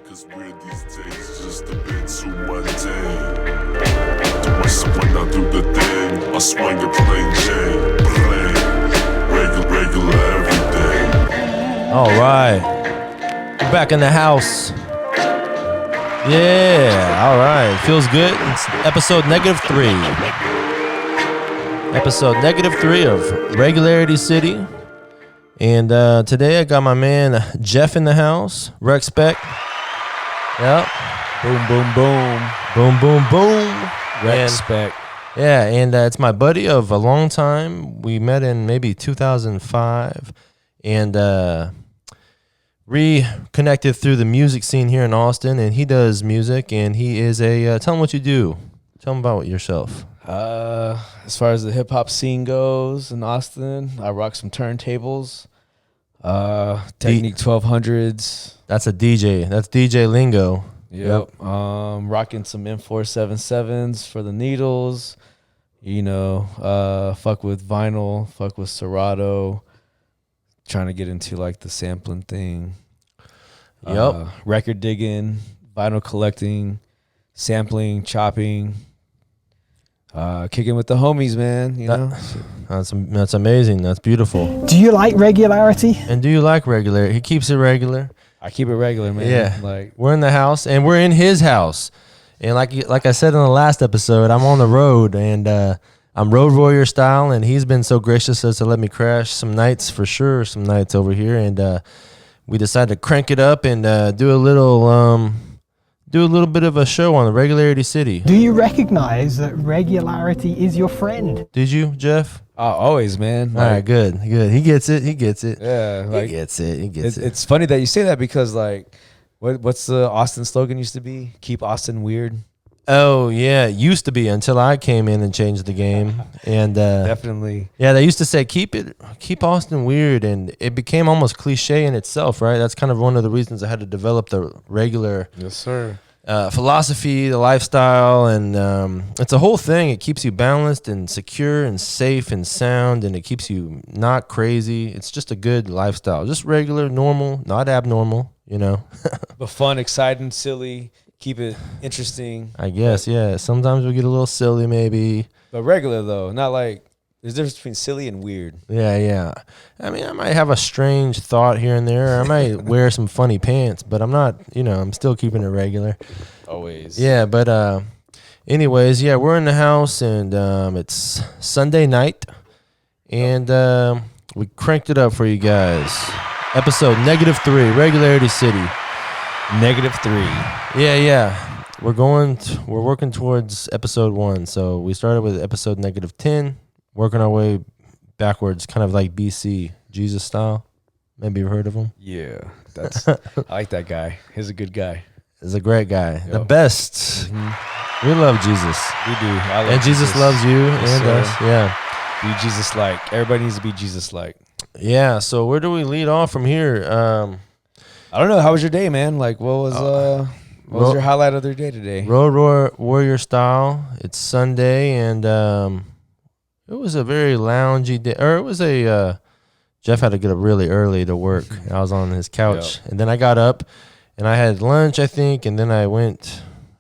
Cause weird these days, just a bit too mundane. So when I do the thing, I swing a plain Jane. Plain, regular every day. All right. We're back in the house. Yeah, all right. Feels good. It's episode -3. Episode -3 of Regularity City. And today I got my man Jeff in the house. Recspect. Yep. Boom, boom, boom. Boom, boom, boom. Recspect. Yeah, and it's my buddy of a long time. We met in maybe 2005 and reconnected through the music scene here in Austin. And he does music, and he is a... tell him what you do. Tell him about yourself. As far as the hip-hop scene goes in Austin, I rock some turntables. Technique 1200s. That's a DJ. That's DJ lingo. Yep. Rocking some M477s for the needles. You know, fuck with vinyl, fuck with Serato. Trying to get into like the sampling thing. Yep. Record digging, vinyl collecting, sampling, chopping. Kicking with the homies, man. You know, that's amazing. That's beautiful. Do you like regularity? And do you like regular? He keeps it regular. I keep it regular, man. Yeah, like we're in the house, and we're in his house. And like I said in the last episode, I'm on the road, and I'm road warrior style. And he's been so gracious as to let me crash some nights for sure, some nights over here. And we decided to crank it up and do a little bit of a show on the Regularity City. Do you recognize that regularity is your friend? Did you, Jeff? always, man. All right, good. He gets it. Yeah, like, he gets it. It's funny that you say that because, like, what's the Austin slogan used to be? Keep Austin weird. Oh yeah, it used to be until I came in and changed the game. And Definitely. Yeah, they used to say keep Austin weird, and it became almost cliche in itself, right? That's kind of one of the reasons I had to develop the regular philosophy, the lifestyle, and it's a whole thing. It keeps you balanced and secure and safe and sound, and it keeps you not crazy. It's just a good lifestyle, just regular, normal, not abnormal, you know. But fun, exciting, silly. Keep it interesting. I guess, yeah. Sometimes we get a little silly, maybe. But regular, though. Not like... There's a difference between silly and weird. Yeah. I mean, I might have a strange thought here and there. I might wear some funny pants, but I'm not, I'm still keeping it regular. Always. Yeah, but anyways, yeah, we're in the house, and it's Sunday night, and we cranked it up for you guys. Episode -3, Regularity City. -3. Yeah. We're working towards episode 1. So we started with episode -10, working our way backwards, kind of like BC, Jesus style. Maybe you've heard of him. Yeah, I like that guy. He's a good guy. He's a great guy. Yep. The best. Mm-hmm. We love Jesus. We do. And Jesus loves you and sir. us. Yeah. Be Jesus-like. Everybody needs to be Jesus-like. Yeah. So where do we lead off from here? I don't know. How was your day, man? Like, what was your highlight of your day today? Road warrior style. It's Sunday, and it was a very loungy day. Or it was Jeff had to get up really early to work. I was on his couch, and then I got up, and I had lunch, I think, and then I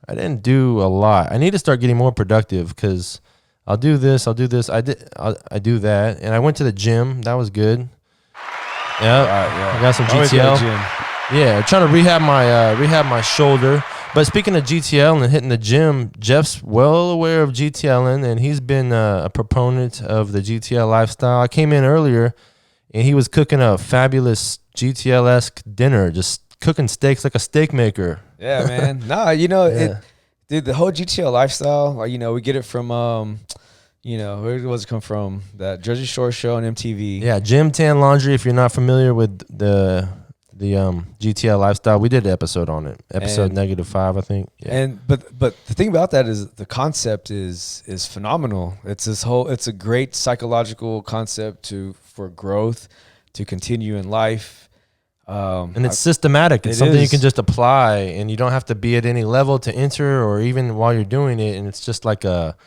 didn't do a lot. I need to start getting more productive because I'll do this. I do that, and I went to the gym. That was good. Yeah, I got some GTL. Yeah, trying to rehab my shoulder. But speaking of GTL and hitting the gym, Jeff's well aware of GTLing, and he's been a proponent of the GTL lifestyle. I came in earlier, and he was cooking a fabulous GTL-esque dinner, just cooking steaks like a steak maker. Yeah, man. Dude, the whole GTL lifestyle, like, we get it from, where does it come from? That Jersey Shore show on MTV. Yeah, Gym Tan Laundry. If you're not familiar with the GTL lifestyle, we did an episode on it, episode -5, I think. Yeah. And but the thing about that is the concept is phenomenal. It's a great psychological concept for growth, to continue in life. And it's systematic. It's something you can just apply, and you don't have to be at any level to enter, or even while you're doing it. And it's just like a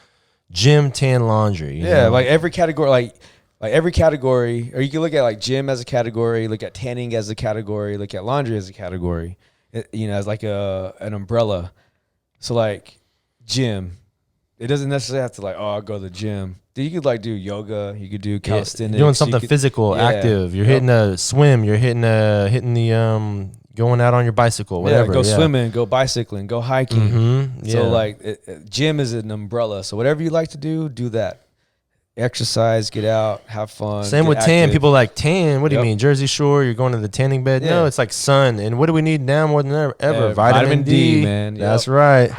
Gym Tan Laundry. You know? Like every category, like every category, or you can look at like gym as a category, look at tanning as a category, look at laundry as a category. as like an umbrella. So like gym, it doesn't necessarily have to like, I'll go to the gym. You could like do yoga, you could do calisthenics, doing something physical, active. You're hitting a swim. You're hitting the going out on your bicycle, whatever. Yeah, go swimming, go bicycling, go hiking. Mm-hmm. So like, gym is an umbrella. So whatever you like to do that. Exercise, get out, have fun. Same with tan. active. People like tan. What do you mean? Jersey Shore, you're going to the tanning bed? No, it's like sun. And what do we need now more than ever? Vitamin D, man. That's right.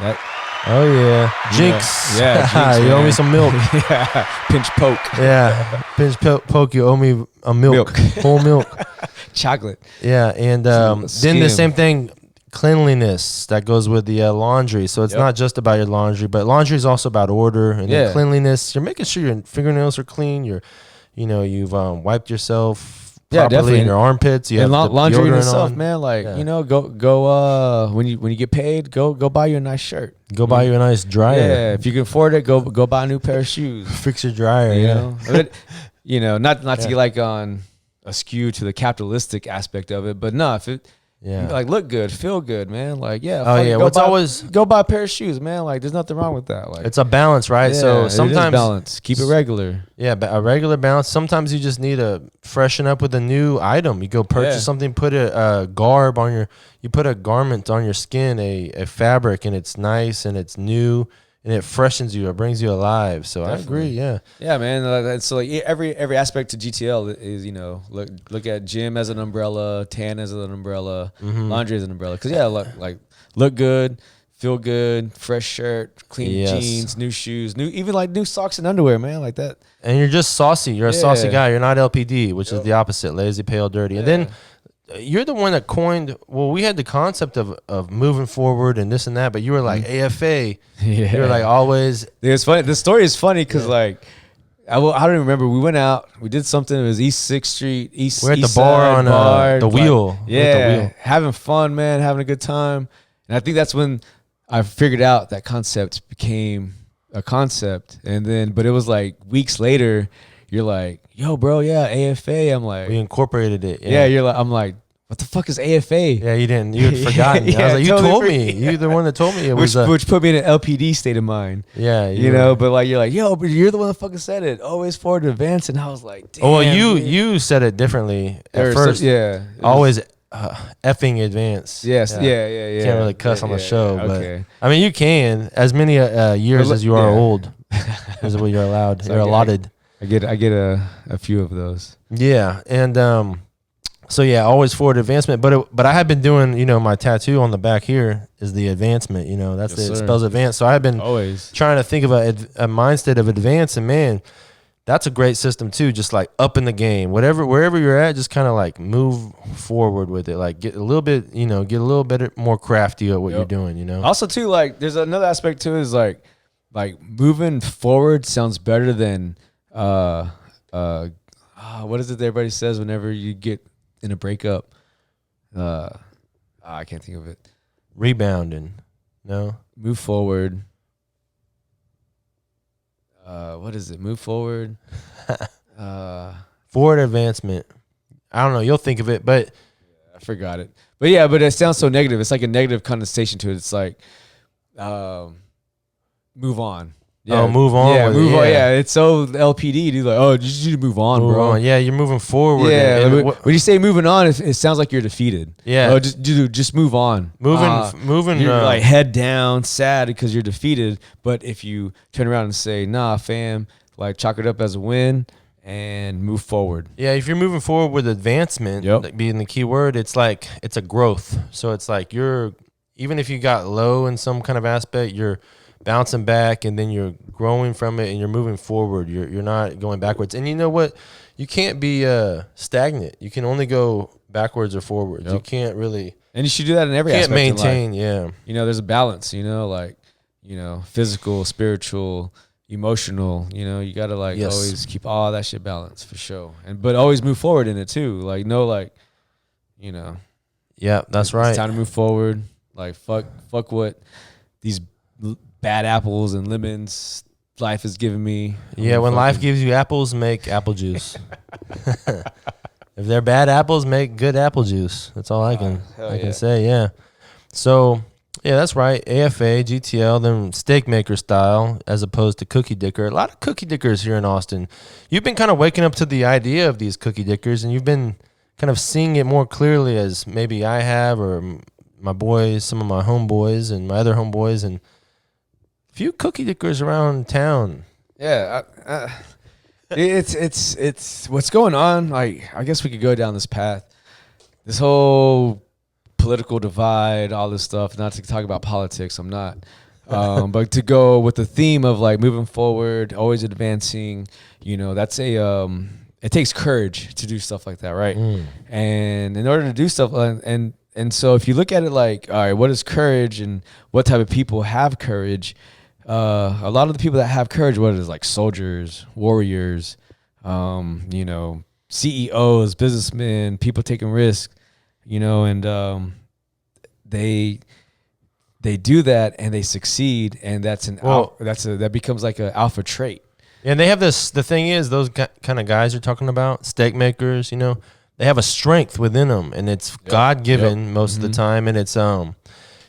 Oh, yeah. Jinx. Yeah, Jinx, you owe me some milk. Yeah. Pinch poke. Yeah. Pinch poke, you owe me a milk. Whole milk. Chocolate. Yeah. And then the same thing, cleanliness that goes with the laundry. So it's not just about your laundry, but laundry is also about order and then cleanliness. You're making sure your fingernails are clean. You've wiped yourself properly in your armpits. You have laundry in itself, on. man. Like go when you get paid, go buy you a nice shirt. Go buy you a nice dryer. Yeah, if you can afford it, go buy a new pair of shoes. Fix your dryer. You know, not to get like on askew to the capitalistic aspect of it, but no, if it. Yeah, like look good, feel good, man. Like go buy a pair of shoes, man. Like there's nothing wrong with that. Like it's a balance, right? Yeah, so sometimes balance, keep it regular. Yeah, but a regular balance. Sometimes you just need to freshen up with a new item. You go purchase something, put a garb on you put a garment on your skin, a fabric, and it's nice and it's new. And it freshens you. It brings you alive. So definitely. I agree. Yeah. Yeah, man. So like every aspect to GTL is look at gym as an umbrella, tan as an umbrella, laundry as an umbrella. Because look good, feel good, fresh shirt, clean jeans, new shoes, new socks and underwear, man, like that. And you're just saucy. You're a saucy guy. You're not LPD, which is the opposite, lazy, pale, dirty. And then you're the one that coined. Well, we had the concept of moving forward and this and that, but you were like AFA. Yeah. You were like always. It's funny. The story is funny because like I don't even remember. We went out. We did something. It was East 6th Street. We're at the bar on the wheel. Yeah, having fun, man, having a good time. And I think that's when I figured out that concept became a concept. And then, but it was like weeks later. You're like, yo, bro, AFA. I'm like, we incorporated it. Yeah, I'm like, what the fuck is AFA? Yeah, you had forgotten. I was like, you told me. You're the one that told me it was. Which put me in an LPD state of mind. Yeah, but like, you're like, yo, but you're the one that fucking said it. Always forward to advance. And I was like, damn. Oh, well, you said it differently at first. Always effing advance. Yes, yeah. Can't really cuss on the show, but I mean, you can as many years as you are old. Is what you're allowed. You're allotted. I get a few of those. Yeah, and always forward advancement. But I have been doing, my tattoo on the back here is the advancement. It spells advance. So I've been always trying to think of a mindset of advance, and man, that's a great system too. Just like up in the game, wherever you're at, just kind of like move forward with it. Like get a little bit, get a little bit more crafty at what you're doing. Also too, like there's another aspect to it is like moving forward sounds better than. What is it that everybody says whenever you get in a breakup? I can't think of it. Rebounding. No. Move forward. What is it? Move forward. Forward advancement. I don't know. You'll think of it, but I forgot it. But yeah, but it sounds so negative. It's like a negative connotation to it. It's like, move on. Yeah, move on. Yeah, move on. Yeah, it's so LPD, dude. Like, just need to move on, bro. On. Yeah, you're moving forward. Yeah, when you say moving on, it sounds like you're defeated. Yeah, just move on. Moving. You're like head down, sad because you're defeated. But if you turn around and say, "Nah, fam," like chalk it up as a win and move forward. Yeah, if you're moving forward with advancement, like being the key word, it's like it's a growth. So it's like even if you got low in some kind of aspect, you're bouncing back, and then you're growing from it, and you're moving forward. You're not going backwards. And you know what? You can't be stagnant. You can only go backwards or forwards. You can't really. And you should do that in every aspect. Can't maintain. Of life. There's a balance. Physical, spiritual, emotional. You gotta always keep all that shit balanced for sure. But always move forward in it too. Yeah, that's right. It's time to move forward. Like fuck what these bad apples and lemons life has given me. Yeah, when life gives you apples, make apple juice. If they're bad apples, make good apple juice. That's all I can say. Yeah. So yeah, that's right. AFA, GTL, then steak maker style, as opposed to cookie dicker. A lot of cookie dickers here in Austin. You've been kind of waking up to the idea of these cookie dickers, and you've been kind of seeing it more clearly as maybe I have, or my boys, some of my homeboys, and my other homeboys, and a few cookie dickers around town. Yeah, it's what's going on. Like, I guess we could go down this path. This whole political divide, all this stuff. Not to talk about politics, I'm not. But to go with the theme of like moving forward, always advancing. That's it takes courage to do stuff like that, right? And in order to do stuff, and so if you look at it like, all right, what is courage, and what type of people have courage? A lot of the people that have courage, what is like soldiers, warriors, CEOs, businessmen, people taking risks, and they do that and they succeed, and that becomes like an alpha trait. And they have this. The thing is, those kind of guys you're talking about, steak makers, they have a strength within them, and it's God given most of the time, and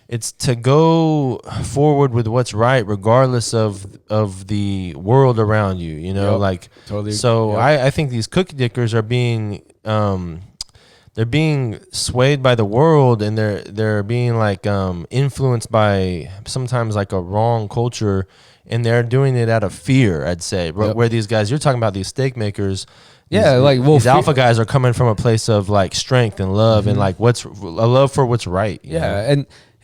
it's to go forward with what's right, regardless of the world around you. Like totally. So I think these cookie dickers are being they're being swayed by the world, and they're being like influenced by sometimes like a wrong culture, and they're doing it out of fear, I'd say. Where these guys you're talking about, these steak makers, these alpha guys are coming from a place of like strength and love, and like a love for what's right.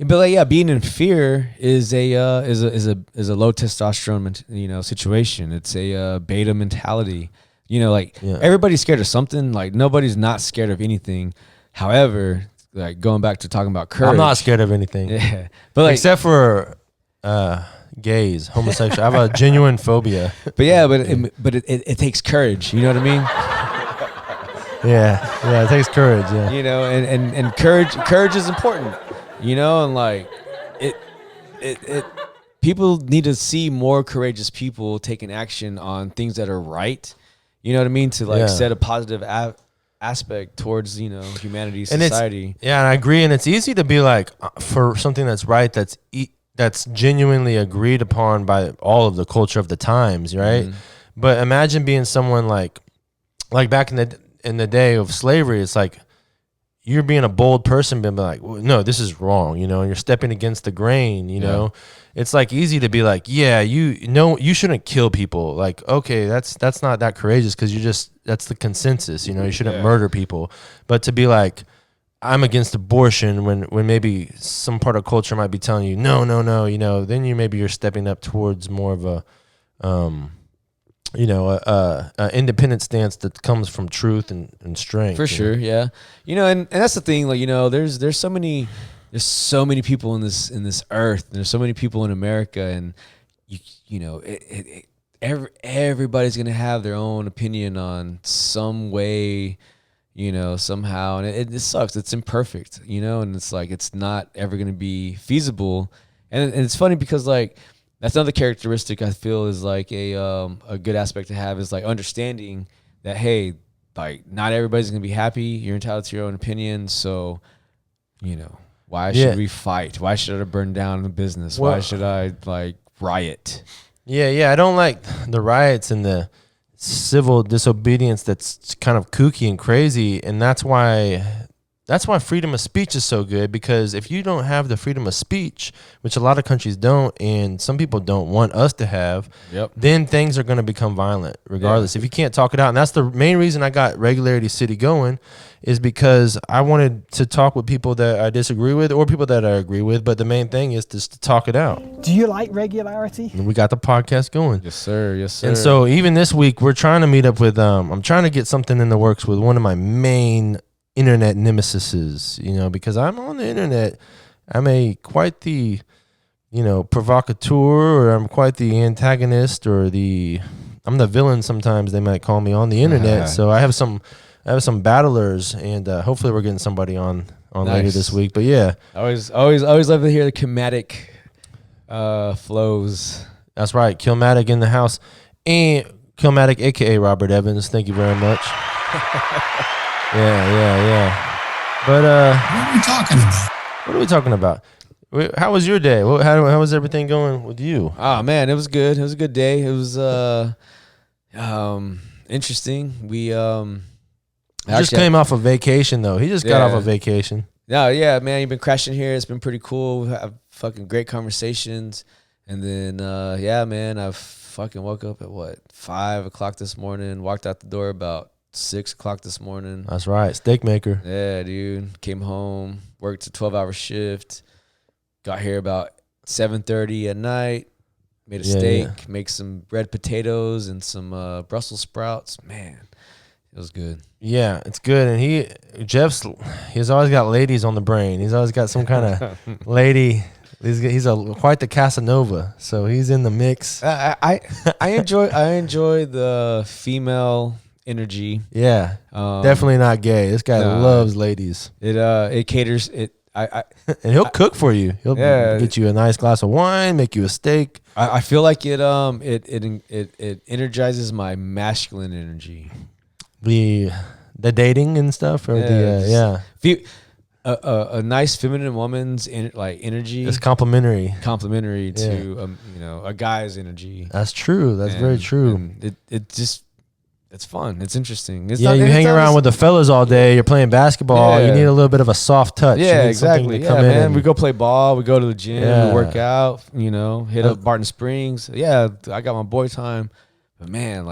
But being in fear is a low testosterone situation. It's a beta mentality. Everybody's scared of something. Like, nobody's not scared of anything. However, like, going back to talking about courage, I'm not scared of anything. Yeah, but like, except for gays, homosexual. I have a genuine phobia. But it takes courage. You know what I mean? Yeah, it takes courage. Yeah, and courage is important. And like it people need to see more courageous people taking action on things that are right. You know what I mean? To like set a positive aspect towards, humanity, society. And I agree. And it's easy to be like, for something that's right, that's genuinely agreed upon by all of the culture of the times, right? But imagine being someone like back in the day of slavery. It's like, you're being a bold person, being like, well, no, this is wrong, and you're stepping against the grain, It's like easy to be like, you shouldn't kill people. Like, okay, that's not that courageous, because that's the consensus, you shouldn't murder people. But to be like, I'm against abortion when maybe some part of culture might be telling you, no, then you're stepping up towards more of a, a independent stance that comes from truth and strength. For sure, yeah. And that's the thing. Like, there's so many people in this earth. And there's so many people in America, and everybody's gonna have their own opinion on some way, somehow, and it sucks. It's imperfect, and it's like it's not ever gonna be feasible. And it's funny because like, that's another characteristic I feel is like a good aspect to have, is like understanding that, hey, like, not everybody's gonna be happy. You're entitled to your own opinion. So, why should we fight? Why should I burn down the business? Why should I like riot? Yeah. I don't like the riots and the civil disobedience that's kind of kooky and crazy, and that's why freedom of speech is so good, because if you don't have the freedom of speech, which a lot of countries don't, and some people don't want us to have, then things are going to become violent regardless. If you can't talk it out, and that's the main reason I got Regularity City going, is because I wanted to talk with people that I disagree with or people that I agree with, but the main thing is just to talk it out. Do you like Regularity? And we got the podcast going. Yes, sir. And so even this week, we're trying to meet up with, I'm trying to get something in the works with one of my main internet nemesises, because I'm on the internet. I'm quite the, provocateur, or I'm quite the antagonist, or I'm the villain sometimes they might call me on the internet. So I have some battlers, and hopefully we're getting somebody on later this week. But yeah, I always love to hear the comedic flows. That's right, Killmatic in the house, and Killmatic, aka Robert Evans. Thank you very much. Yeah. But what are we talking about? What are we talking about? How was your day? How was everything going with you? Oh man, it was good. It was a good day. It was interesting. We He just came off a vacation though. He just got off a vacation. No, yeah, man, you've been crashing here. It's been pretty cool. We have fucking great conversations. And then yeah, man, I fucking woke up at 5 o'clock this morning, walked out the door about 6 o'clock this morning. That's right. Steak maker. Yeah, dude. Came home, worked a 12-hour shift, got here about 7:30 at night, made a steak, make some red potatoes and some Brussels sprouts. Man, it was good. Yeah, it's good. And he's always got ladies on the brain. He's always got some kind of lady. He's quite the Casanova, so he's in the mix. I enjoy the female energy. Yeah, definitely not gay. This guy loves ladies. It caters it. And he'll cook for you. He'll get you a nice glass of wine, make you a steak. I feel like it energizes my masculine energy. The dating and stuff, or a nice feminine women's energy. It's complimentary to a guy's energy. That's true. That's very true. And it's fun. It's interesting. You hang around with the fellas all day. You're playing basketball. Yeah. You need a little bit of a soft touch. Yeah, exactly. Yeah, man. We go play ball. We go to the gym. We work out. Hit up Barton Springs. Yeah, I got my boy time. But man,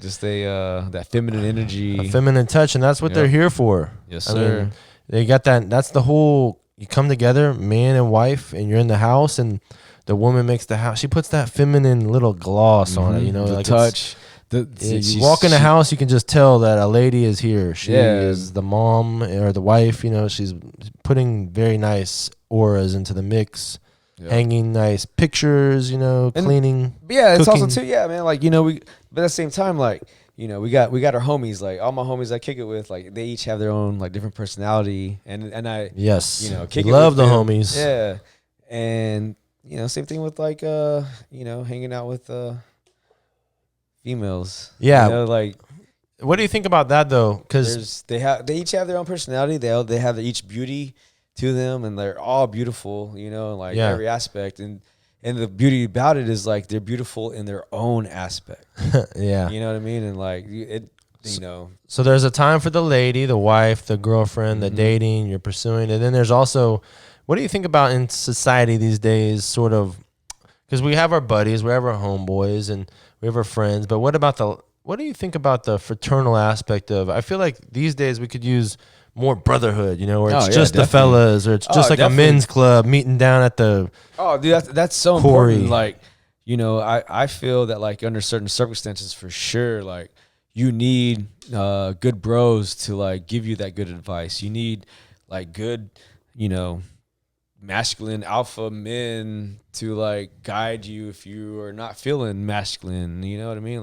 just that feminine energy, a feminine touch, and that's what they're here for. Yes, sir. I mean, they got that. That's the whole. You come together, man and wife, and you're in the house, and the woman makes the house. She puts that feminine little gloss on it. The touch. You walk in the house, you can just tell that a lady is here. She is the mom or the wife. She's putting very nice auras into the mix. Yeah. Hanging nice pictures, cleaning. Yeah, it's cooking. also too, man. But at the same time, we got our homies. Like all my homies I kick it with, they each have their own different personality, and I kick love it with the them. homies. Yeah, and same thing with hanging out with females. Yeah, what do you think about that though? Because they each have their own personality. They have each beauty to them, and they're all beautiful, every aspect. And the beauty about it is they're beautiful in their own aspect. Yeah. You know what I mean? And So there's a time for the lady, the wife, the girlfriend, the dating you're pursuing. And then there's also, what do you think about in society these days, sort of, because we have our buddies, we have our homeboys, and we have our friends, but what do you think about the fraternal aspect of, I feel like these days we could use more brotherhood, where it's just the fellas, or it's just a men's club meeting down at the. Oh, dude, that's so quarry. important. I feel that under certain circumstances, for sure, you need good bros to give you that good advice. You need good, masculine alpha men to guide you if you are not feeling masculine. You know what I mean?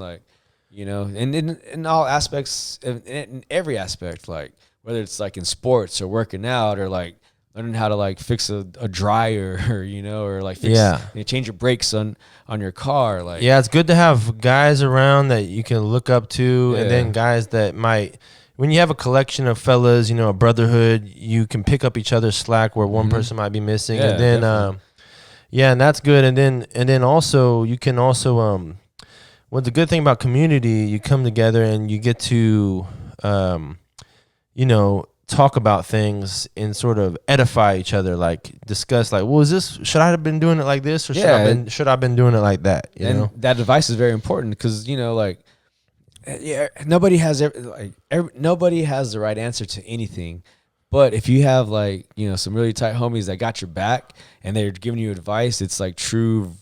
And in all aspects, in every aspect, whether it's in sports or working out or learning how to fix a dryer or change your brakes on your car. It's good to have guys around that you can look up to, and then guys that might, when you have a collection of fellas, a brotherhood, you can pick up each other's slack where one person might be missing, and then and that's good. And then also you can also the good thing about community, you come together and you get to talk about things and sort of edify each other, discuss, should I have been doing it like this, or should I have been doing it like that? That advice is very important because nobody has nobody has the right answer to anything, but if you have some really tight homies that got your back and they're giving you advice, it's true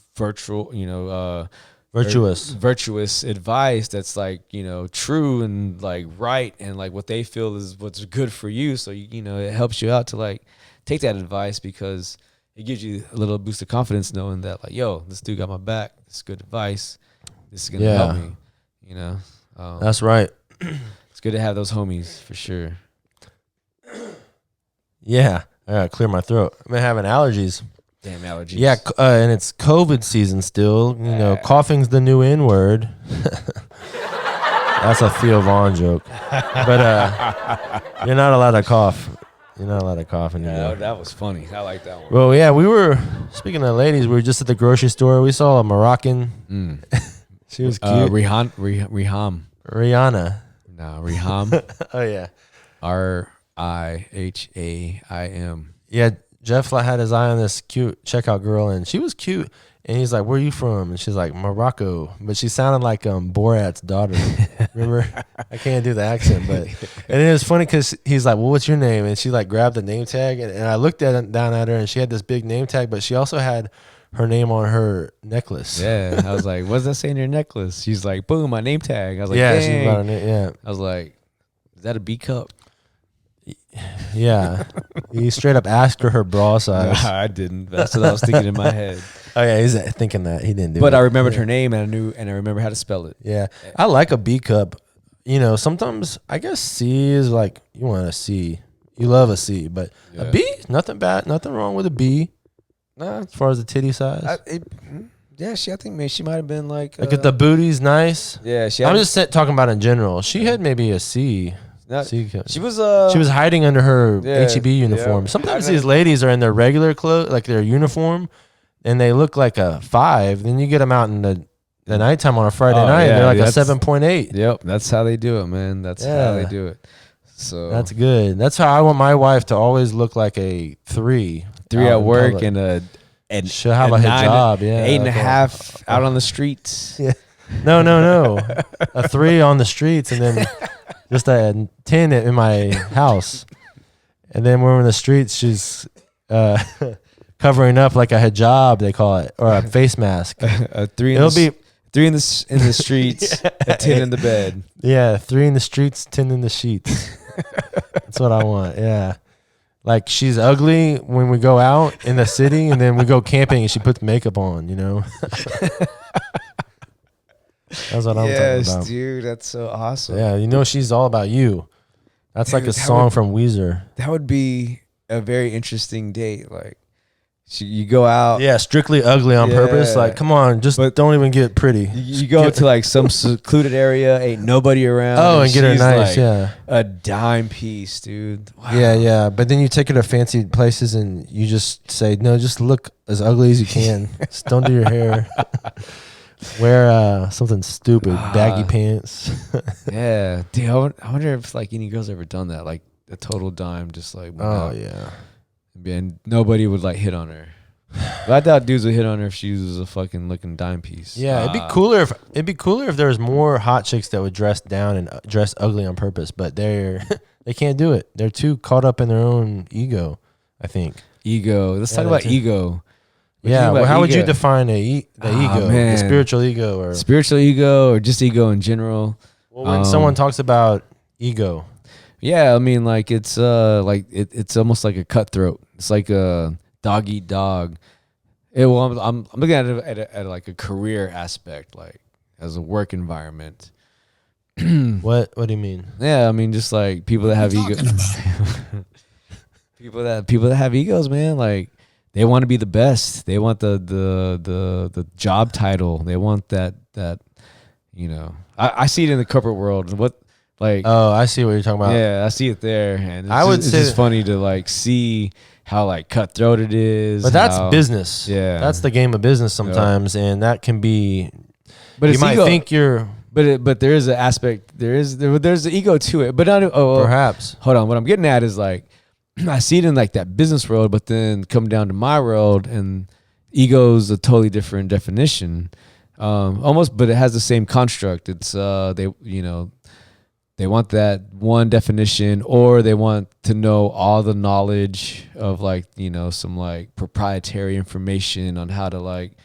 virtuous advice that's true and right, and what they feel is what's good for you. So it helps you out to take that advice, because it gives you a little boost of confidence knowing that this dude got my back. This is good advice. This is gonna help me. That's right. It's good to have those homies for sure. Yeah, I gotta clear my throat. I've been having allergies. Damn allergies. Yeah, and it's COVID season still. Coughing's the new N-word. That's a Theo Vaughn joke. But you're not allowed to cough. You're not allowed to cough in New Yeah, York. that was funny. I like that one. Well, yeah, we were speaking of ladies. We were just at the grocery store. We saw a Moroccan. She was cute. Riham. Rihanna. No, Riham. Oh yeah. Riham. Yeah, Jeff had his eye on this cute checkout girl, and she was cute. And he's like, "Where are you from?" And she's like, "Morocco." But she sounded like Borat's daughter. Remember? I can't do the accent, but and it was funny because he's like, "Well, what's your name?" And she like grabbed the name tag, and I looked down at her, and she had this big name tag, but she also had her name on her necklace. Yeah, I was like, "What's that saying in your necklace?" She's like, "Boom, my name tag." I was like, yeah, "Dang." she's about yeah. I was like, "Is that a B cup?" Yeah, he straight up asked her bra size. I didn't. That's what I was thinking in my head. Oh yeah, he's thinking that he didn't do it. But I remembered her name and I remember how to spell it. Yeah, I like a B cup. You know, sometimes I guess C is like you want a C. You love a C, but a B, nothing bad, nothing wrong with a B. Nah, as far as the titty size. I think maybe she might have been like if the booty's nice. Yeah, I'm just talking about in general. She had maybe a C. C cup. She was she was hiding under her Yeah, HEB uniform. yeah. Sometimes these ladies are in their regular clothes, like their uniform, and they look like a 5. Then you get them out in the nighttime on a Friday night, and they're like a 7.8. Yep, that's how they do it, man. That's how they do it. So that's good. That's how I want my wife to always look like a 3. 3 at work public. and she'll have a hijab, 8.5 out on the streets. Yeah. No. A 3 on the streets, and then just a 10 in my house. And then when we're in the streets, she's covering up like a hijab, they call it, or a face mask. A 3 It'll be 3 in the streets, a 10 in the bed. Yeah, 3 in the streets, 10 in the sheets. That's what I want. Yeah. Like she's ugly when we go out in the city, and then we go camping and she puts makeup on, you know? That's what I'm talking about. Yes, dude, that's so awesome. Yeah, you know she's all about you. That's like a song from Weezer. That would be a very interesting date. Like, you go out. Yeah, strictly ugly on purpose. Like, come on, just don't even get pretty. You go to like some secluded area, ain't nobody around. Oh, and get her nice, like a dime piece, dude. Wow. Yeah. But then you take her to fancy places and you just say, no, just look as ugly as you can. Just don't do your hair. Wear something stupid, baggy pants. Yeah, dude. I wonder if like any girls ever done that, like a total dime, just like yeah. And nobody would like hit on her. But I thought dudes would hit on her if she was a fucking looking dime piece. Yeah, it'd be cooler if there was more hot chicks that would dress down and dress ugly on purpose, but they can't do it. They're too caught up in their own ego, I think. Ego. Let's talk about ego. Yeah, well, how would you define the ego, man. the spiritual ego, or spiritual ego, or just ego in general? Well, when someone talks about ego, yeah, I mean, like it's it's almost like a cutthroat. It's like a dog eat dog. I'm looking at it at like a career aspect, like as a work environment. What do you mean? Yeah, I mean just like people that have ego. people that have egos, man, like. They want to be the best. They want the job title. They want that you know. I see it in the corporate world. I see what you're talking about. Yeah, I see it there, and it's just funny to like see how like cutthroat it is. But that's business. Yeah, that's the game of business sometimes, and that can be. But you might think you're. But there is an aspect. There's the ego to it. But perhaps. Hold on. What I'm getting at is like. I see it in like that business world, but then come down to my world, and ego's a totally different definition, almost, but it has the same construct. It's they want that one definition, or they want to know all the knowledge of like some like proprietary information on how to like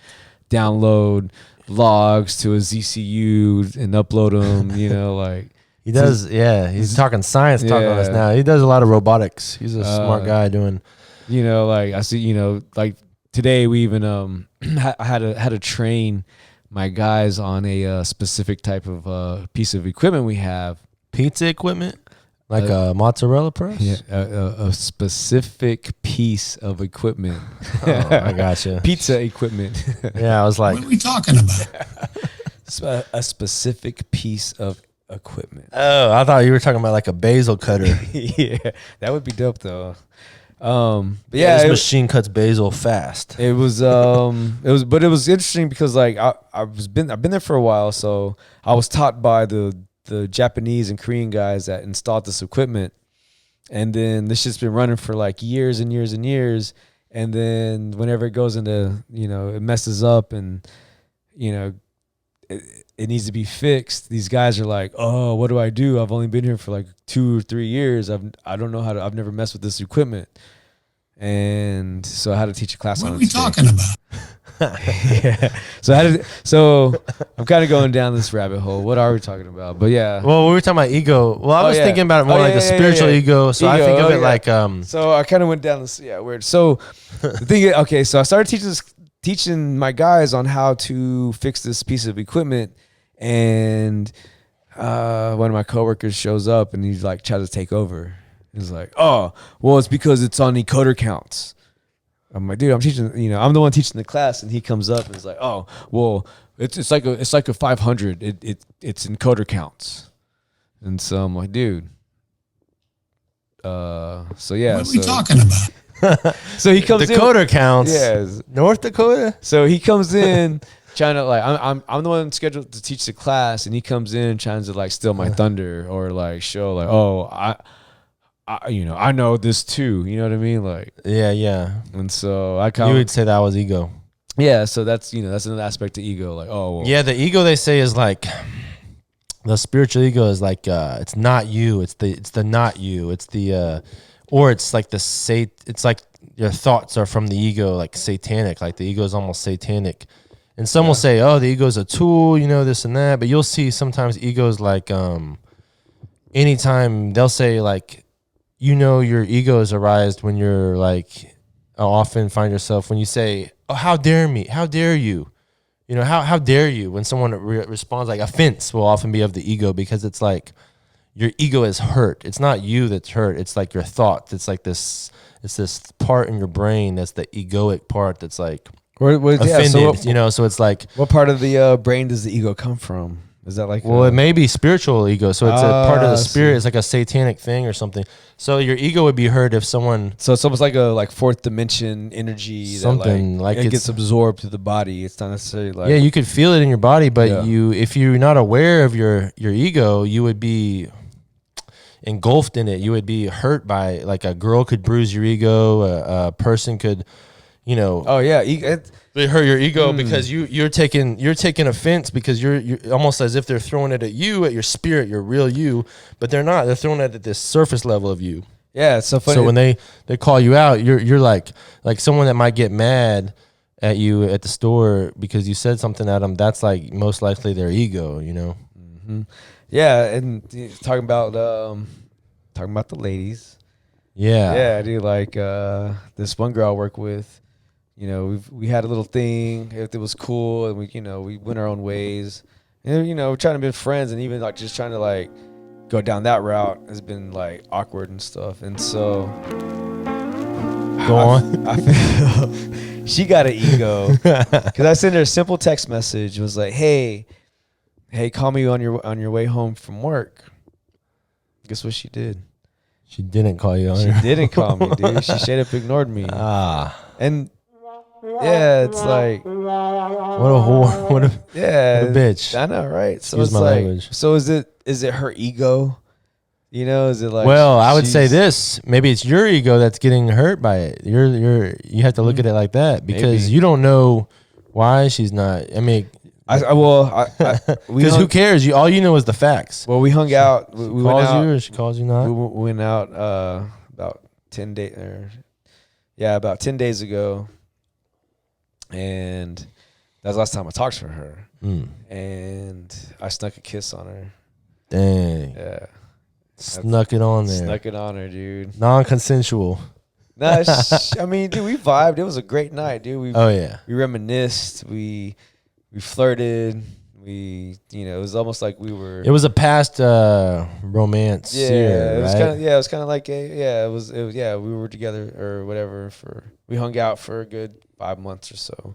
download logs to a ZCU and upload them. Like. He does, yeah. He's talking science talk on us now. He does a lot of robotics. He's a smart guy doing. Like I see, like today we even I had to train my guys on a specific type of piece of equipment we have. Pizza equipment, like a mozzarella press. Yeah, a specific piece of equipment. I gotcha. Pizza equipment. Yeah, I was like, what are we talking about? A specific piece of equipment. Oh, I thought you were talking about like a basil cutter. Yeah, that would be dope though. But Yeah, yeah, this machine cuts basil fast. it was but it was interesting because like I've been there for a while, so I was taught by the Japanese and Korean guys that installed this equipment, and then this shit's been running for like years and years and years, and then whenever it goes into, you know, it messes up and, you know, it needs to be fixed, these guys are like, oh, what do I do? I've only been here for like 2 or 3 years. I don't know how to. I've never messed with this equipment, and so I had to teach a class on it. What are we talking about? Yeah. So I'm kind of going down this rabbit hole. What are we talking about? But yeah. Well, we were talking about ego. Well, I was yeah. thinking about it more like the spiritual ego. So I think of it like So I kind of went down this weird. So the thing is, okay, so I started teaching my guys on how to fix this piece of equipment, and one of my coworkers shows up and he's like tries to take over. He's like, oh, well, it's because it's on encoder counts. I'm like, dude, I'm teaching, you know, I'm the one teaching the class, and he comes up and is like, oh, well, it's like a 500. It's encoder counts. And so I'm like, dude. So yeah. What are we talking about? So he comes Dakota counts. Yeah. North Dakota. So he comes in trying to like, I'm the one scheduled to teach the class, and he comes in trying to like steal my thunder or like show like, oh, I know this too. You know what I mean? Like, Yeah. and so I You kind would say that was ego. yeah. So that's, you know, that's another aspect of ego. Like, oh, well, Yeah, the ego they say is like the spiritual ego is like it's not you. It's the not you. It's the or it's like it's like your thoughts are from the ego, like satanic. Like the ego is almost satanic. And some will say, oh, the ego is a tool, you know, this and that. But you'll see sometimes egos like anytime they'll say like, you know, your ego is arised when you're like, often find yourself when you say, oh, how dare me? How dare you? You know, how dare you? When someone responds, like offense will often be of the ego, because it's like your ego is hurt. It's not you that's hurt. It's like your thoughts. It's like this, it's this part in your brain that's the egoic part that's like offended, so you know? So it's like, what part of the brain does the ego come from? Is that like, well, it may be spiritual ego. So it's a part of the spirit. see. It's like a satanic thing or something. So your ego would be hurt if someone, so it's almost like a fourth dimension energy Something that like it it's- gets absorbed to the body. It's not necessarily like, yeah, you could feel it in your body, but Yeah. if you're not aware of your ego, you would be engulfed in it. You would be hurt by it. Like a girl could bruise your ego. A person could, you know, oh yeah, they hurt your ego because you're taking offense because you're almost as if they're throwing it at you, at your spirit, your real you, but they're not. They're throwing it at this surface level of you. yeah. It's so funny. So when they call you out, you're like someone that might get mad at you at the store because you said something at them. That's like most likely their ego, you know. yeah, and talking about the ladies. Yeah. Yeah, dude. Like this one girl I work with, you know, we had a little thing. It was cool, and we went our own ways. And we're trying to be friends, and even like just trying to like go down that route has been like awkward and stuff. And so, Go on. I feel she got an ego because I sent her a simple text message. It was like, hey, call me on your way home from work. Guess what she did? She didn't call you on She it. didn't call me, dude. She straight up ignored me. And yeah, it's like, What a whore. What a bitch. I know, right? So Excuse it's my like, language. so is it her ego? You know, is it like? Well, I would say she's- this. Maybe it's your ego that's getting hurt by it. You have to look at it like that because Maybe. you don't know why she's not. I mean, we because who cares? All you know is the facts. Well, we hung out. We went Calls out. you or she calls you not. We went out about 10 days. About 10 days ago, and that was the last time I talked to her. And I snuck a kiss on her. Dang. Yeah, Snuck it on there. snuck it on her, dude. Non-consensual. Nah, I mean, dude, we vibed. It was a great night, dude. Oh yeah. We reminisced. We flirted. It was almost like we were. It was a past romance. Yeah, year, it was right? kind of. Yeah, it was kind of like it was. Yeah, we were together or whatever we hung out for a good 5 months or so,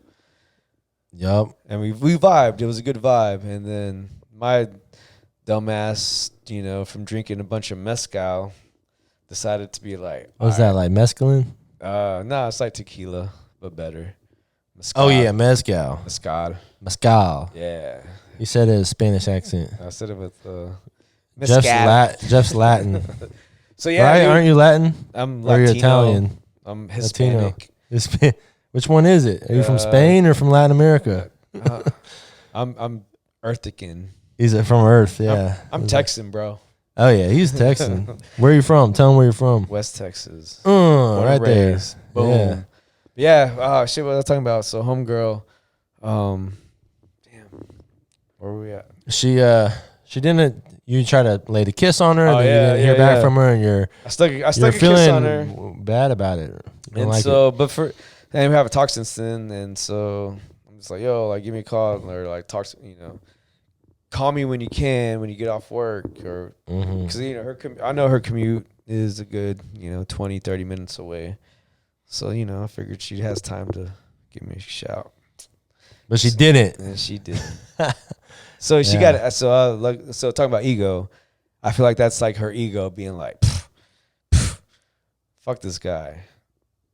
Yup. and we vibed. It was a good vibe, and then dumbass, from drinking a bunch of mezcal, decided to be like, What's that, like mescaline? No, it's like tequila, but better. Mezcal. Oh, yeah, mezcal. Mezcal. Mescal. Yeah. You said it in a Spanish accent. I said it with Jeff's Latin. So yeah, right? dude, Aren't you Latin? I'm Or are you Latino. Italian? I'm Hispanic. Which one is it? Are you from Spain or from Latin America? I'm Earthican. He's from Earth, yeah. I'm Texan, bro. Oh, yeah, he's Texan. Where are you from? Tell him where you're from. West Texas. Right and there. raised. Boom. Yeah. Shit. What was I talking about? So homegirl. Damn. Where were we at? She didn't. You try to lay the kiss on her, Oh, and then you didn't hear back from her, and you're I stuck a feeling kiss on her. bad about it. And like so, it. and we haven't talked since then. And so I'm just like, yo, like, give me a call or like talk, call me when you can, when you get off work or, cause I know her commute is a good, 20, 30 minutes away. So, I figured she has time to give me a shout. But she didn't. And she didn't. So she got it. So talking about ego, I feel like that's like her ego being like, fuck this guy.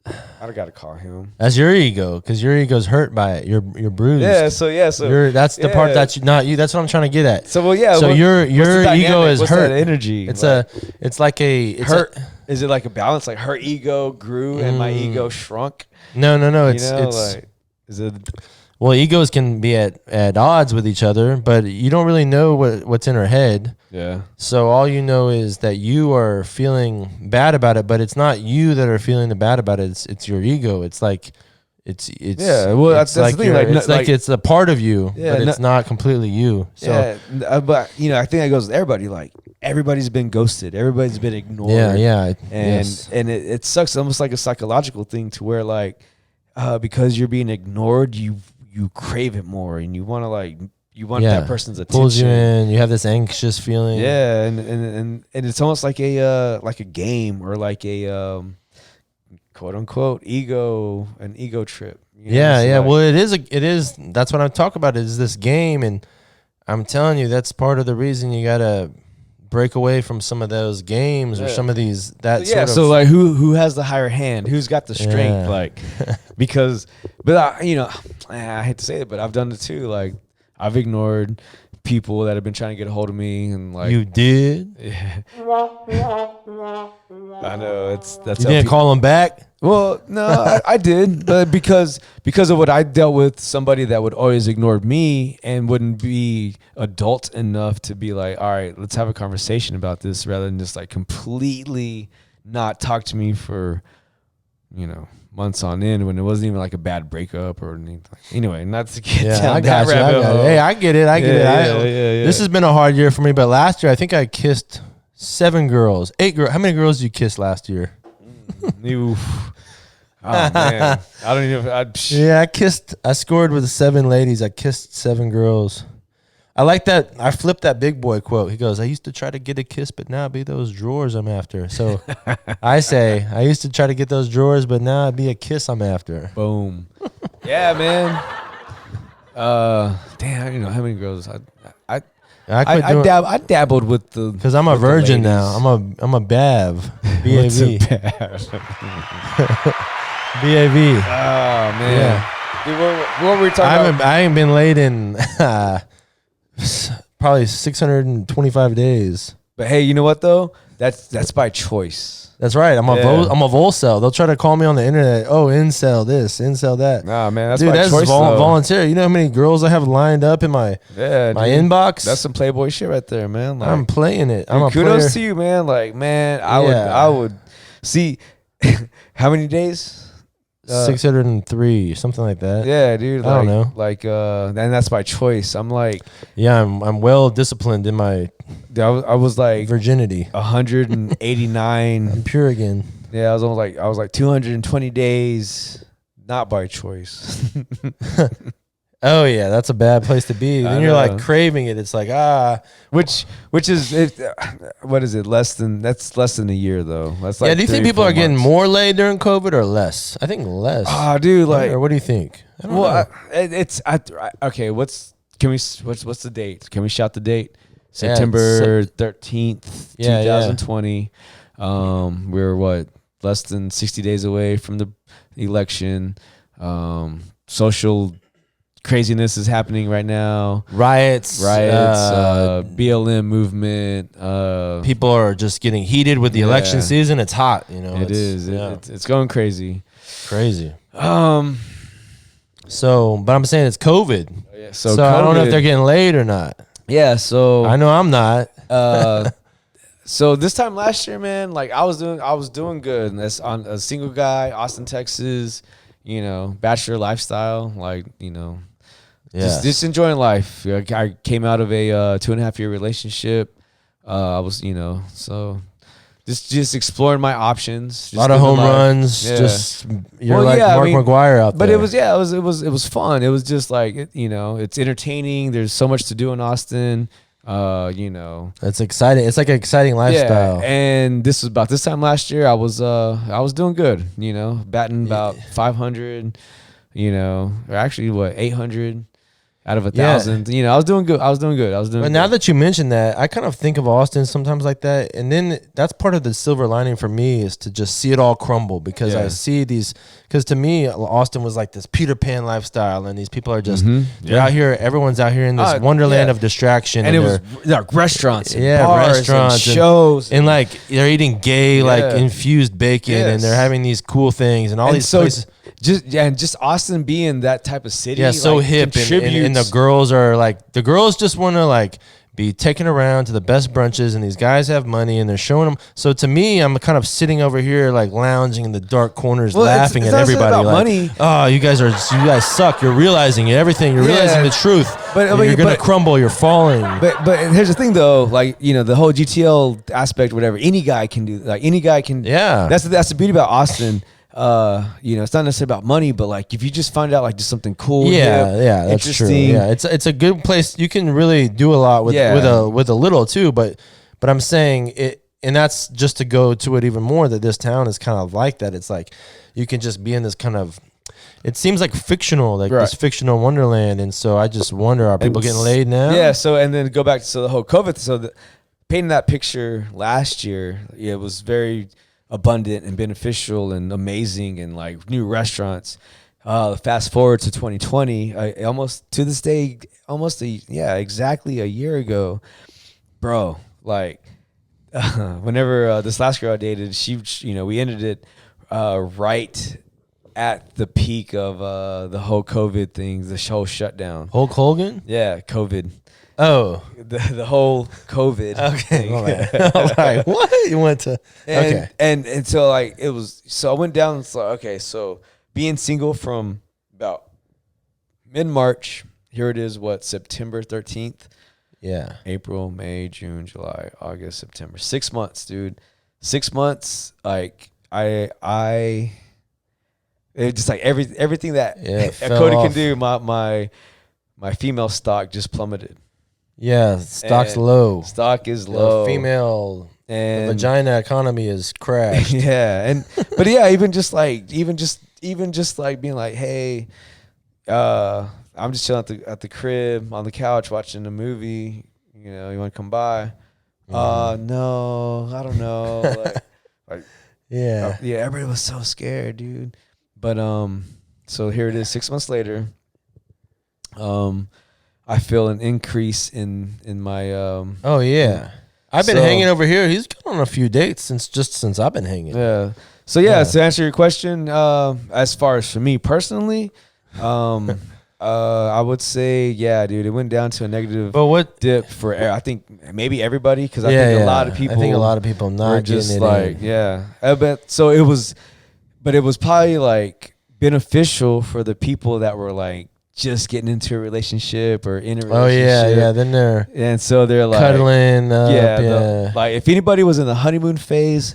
I got to call him. That's your ego, because your ego's hurt by it. You're bruised. So that's the part that's not you. That's what I'm trying to get at. So So your ego is what's hurt. That energy. It's like hurt. Is it like a balance? Like her ego grew and my ego shrunk. No. Is it? Well, egos can be at odds with each other, but you don't really know what's in her head. Yeah. So all you know is that you are feeling bad about it, but it's not you that are feeling the bad about it. It's your ego. It's like it's yeah. Well, that's like the thing. It's like it's a part of you, but it's not completely you. So but I think that goes with everybody. Like everybody's been ghosted. Everybody's been ignored. Yeah. And it sucks. Almost like a psychological thing to where like because you're being ignored, you crave it more, and you want that person's attention. Pulls you in. You have this anxious feeling. Yeah, and it's almost like a game or like a quote unquote an ego trip. Yeah. Well, it is. That's what I'm talking about. Is this game, and I'm telling you, that's part of the reason you gotta break away from some of those games or some of these So like who has the higher hand, who's got the strength, like because I hate to say it, but I've done it too. Like I've ignored people that have been trying to get a hold of me, and like you did. Yeah. I know that's you didn't call them back. Well, no, I did, but because of what I dealt with, somebody that would always ignore me and wouldn't be adult enough to be like, all right, let's have a conversation about this, rather than just like completely not talk to me for, months on end when it wasn't even like a bad breakup or anything. Anyway, not to get down that rabbit hole. Hey, I get it. Yeah. This has been a hard year for me, but last year I think I kissed 7 girls, 8 girls. How many girls did you kiss last year? Oh man, I don't even. I scored with 7 ladies. I kissed 7 girls. I like that. I flipped that big boy quote. He goes, I used to try to get a kiss, but now it'd be those drawers I'm after. So I say, I used to try to get those drawers, but now it'd be a kiss I'm after. Boom. Yeah, man. Damn, I don't know how many girls I dabbled with the, because I'm a virgin now. I'm a BAV. B-A-V. B-A-V. Oh man. Yeah. Dude, what were we talking about? I ain't been laid in probably 625 days. But hey, you know what though? That's by choice. That's right. I'm a volcel. They'll try to call me on the internet. Oh, incel this, incel that. Nah, man, that's that's choice. Voluntary. You know how many girls I have lined up in my inbox? That's some Playboy shit right there, man. Like, I'm playing it. I'm a kudos to you, man. Like, man, I would see how many days. 603, something like that. Yeah, dude. I don't know. Like, and that's by choice. I'm like, yeah, I'm well disciplined in my. I was like virginity. 189. I'm pure again. Yeah, I was like 220 days, not by choice. Oh yeah, that's a bad place to be. Then you're like craving it. It's like which is what is it? Less than a year though. That's like do you think people are getting more laid during COVID or less? I think less. Dude, like, or what do you think? I don't know. Okay. What's the date? Can we shout the date? September 13th, Yeah, 2020. We're less than 60 days away from the election. Social craziness is happening right now. Riots, BLM movement. people are just getting heated with the election season. It's hot, you know. It is. It's going crazy. Crazy. So, but I'm saying it's COVID. Yeah, So I don't know if they're getting laid or not. Yeah, so I know I'm not. so this time last year, man, like I was doing good. And that's on a single guy, Austin, Texas, you know, bachelor lifestyle, like, you know, just enjoying life. I came out of a 2.5-year relationship. I was, you know, so just exploring my options. A lot of home runs. Yeah. Just you're Mark McGuire out there. But it was fun. It was just like, you know, it's entertaining. There's so much to do in Austin. You know, it's exciting. It's like an exciting lifestyle. Yeah, and this was about this time last year. I was doing good. You know, batting about 500. You know, or actually 800 out of 1,000. You know, I was doing good. But now that you mentioned that, I kind of think of Austin sometimes like that. And then that's part of the silver lining for me is to just see it all crumble because I see these, because to me, Austin was like this Peter Pan lifestyle. And these people are just, they're out here, everyone's out here in this wonderland of distraction. And it was like restaurants and bars restaurants and shows. And like they're eating gay, like infused bacon and they're having these cool things and all these places. Just Austin being that type of city, so like, hip, and the girls are like just want to like be taken around to the best brunches, and these guys have money and they're showing them. So to me, I'm kind of sitting over here like lounging in the dark corners, laughing at everybody. Like, money. Oh, you guys suck. You're realizing everything. You're realizing the truth. But you're gonna crumble. You're falling. But here's the thing, though. Like, you know, the whole GTL aspect, whatever. Any guy can do. Like any guy can. Yeah. That's the beauty about Austin. You know, it's not necessarily about money, but like if you just find out like just something cool, that's interesting. True. Yeah, it's a good place. You can really do a lot with a little too. But I'm saying it, and that's just to go to it even more. That this town is kind of like that. It's like you can just be in this kind of. It seems like fictional, like this fictional wonderland. And so I just wonder, are people getting laid now? Yeah. So and then go back to the whole COVID. So painting that picture last year, it was very abundant and beneficial and amazing and like new restaurants. Fast forward to 2020, almost to this day, exactly a year ago, bro. Like, whenever this last girl I dated, we ended it right at the peak of the whole COVID thing, the whole shutdown. Hulk Hogan? Yeah, COVID. Oh, the whole COVID. Okay, all right. What you went to? And so like it was. So I went down. So being single from about mid-March. Here it is. September 13th. Yeah. April, May, June, July, August, September. 6 months, dude. 6 months. Like I. It just like everything that Cody can do. My female stock just plummeted. Yeah, stock's low. Stock is low. The female and the vagina economy is crashed. But even just like being like, hey, I'm just chilling at the crib on the couch watching a movie. You know, you want to come by? No, I don't know. Everybody was so scared, dude. But so here it is, 6 months later. I feel an increase in my I've been hanging over here. He's gone on a few dates since I've been hanging. Yeah. So to answer your question, as far as for me personally, I would say dude, it went down to a negative dip for I think maybe everybody, because I think a lot of people not just getting like but it was probably like beneficial for the people that were like just getting into a relationship or in a relationship. Then they're like cuddling up, like if anybody was in the honeymoon phase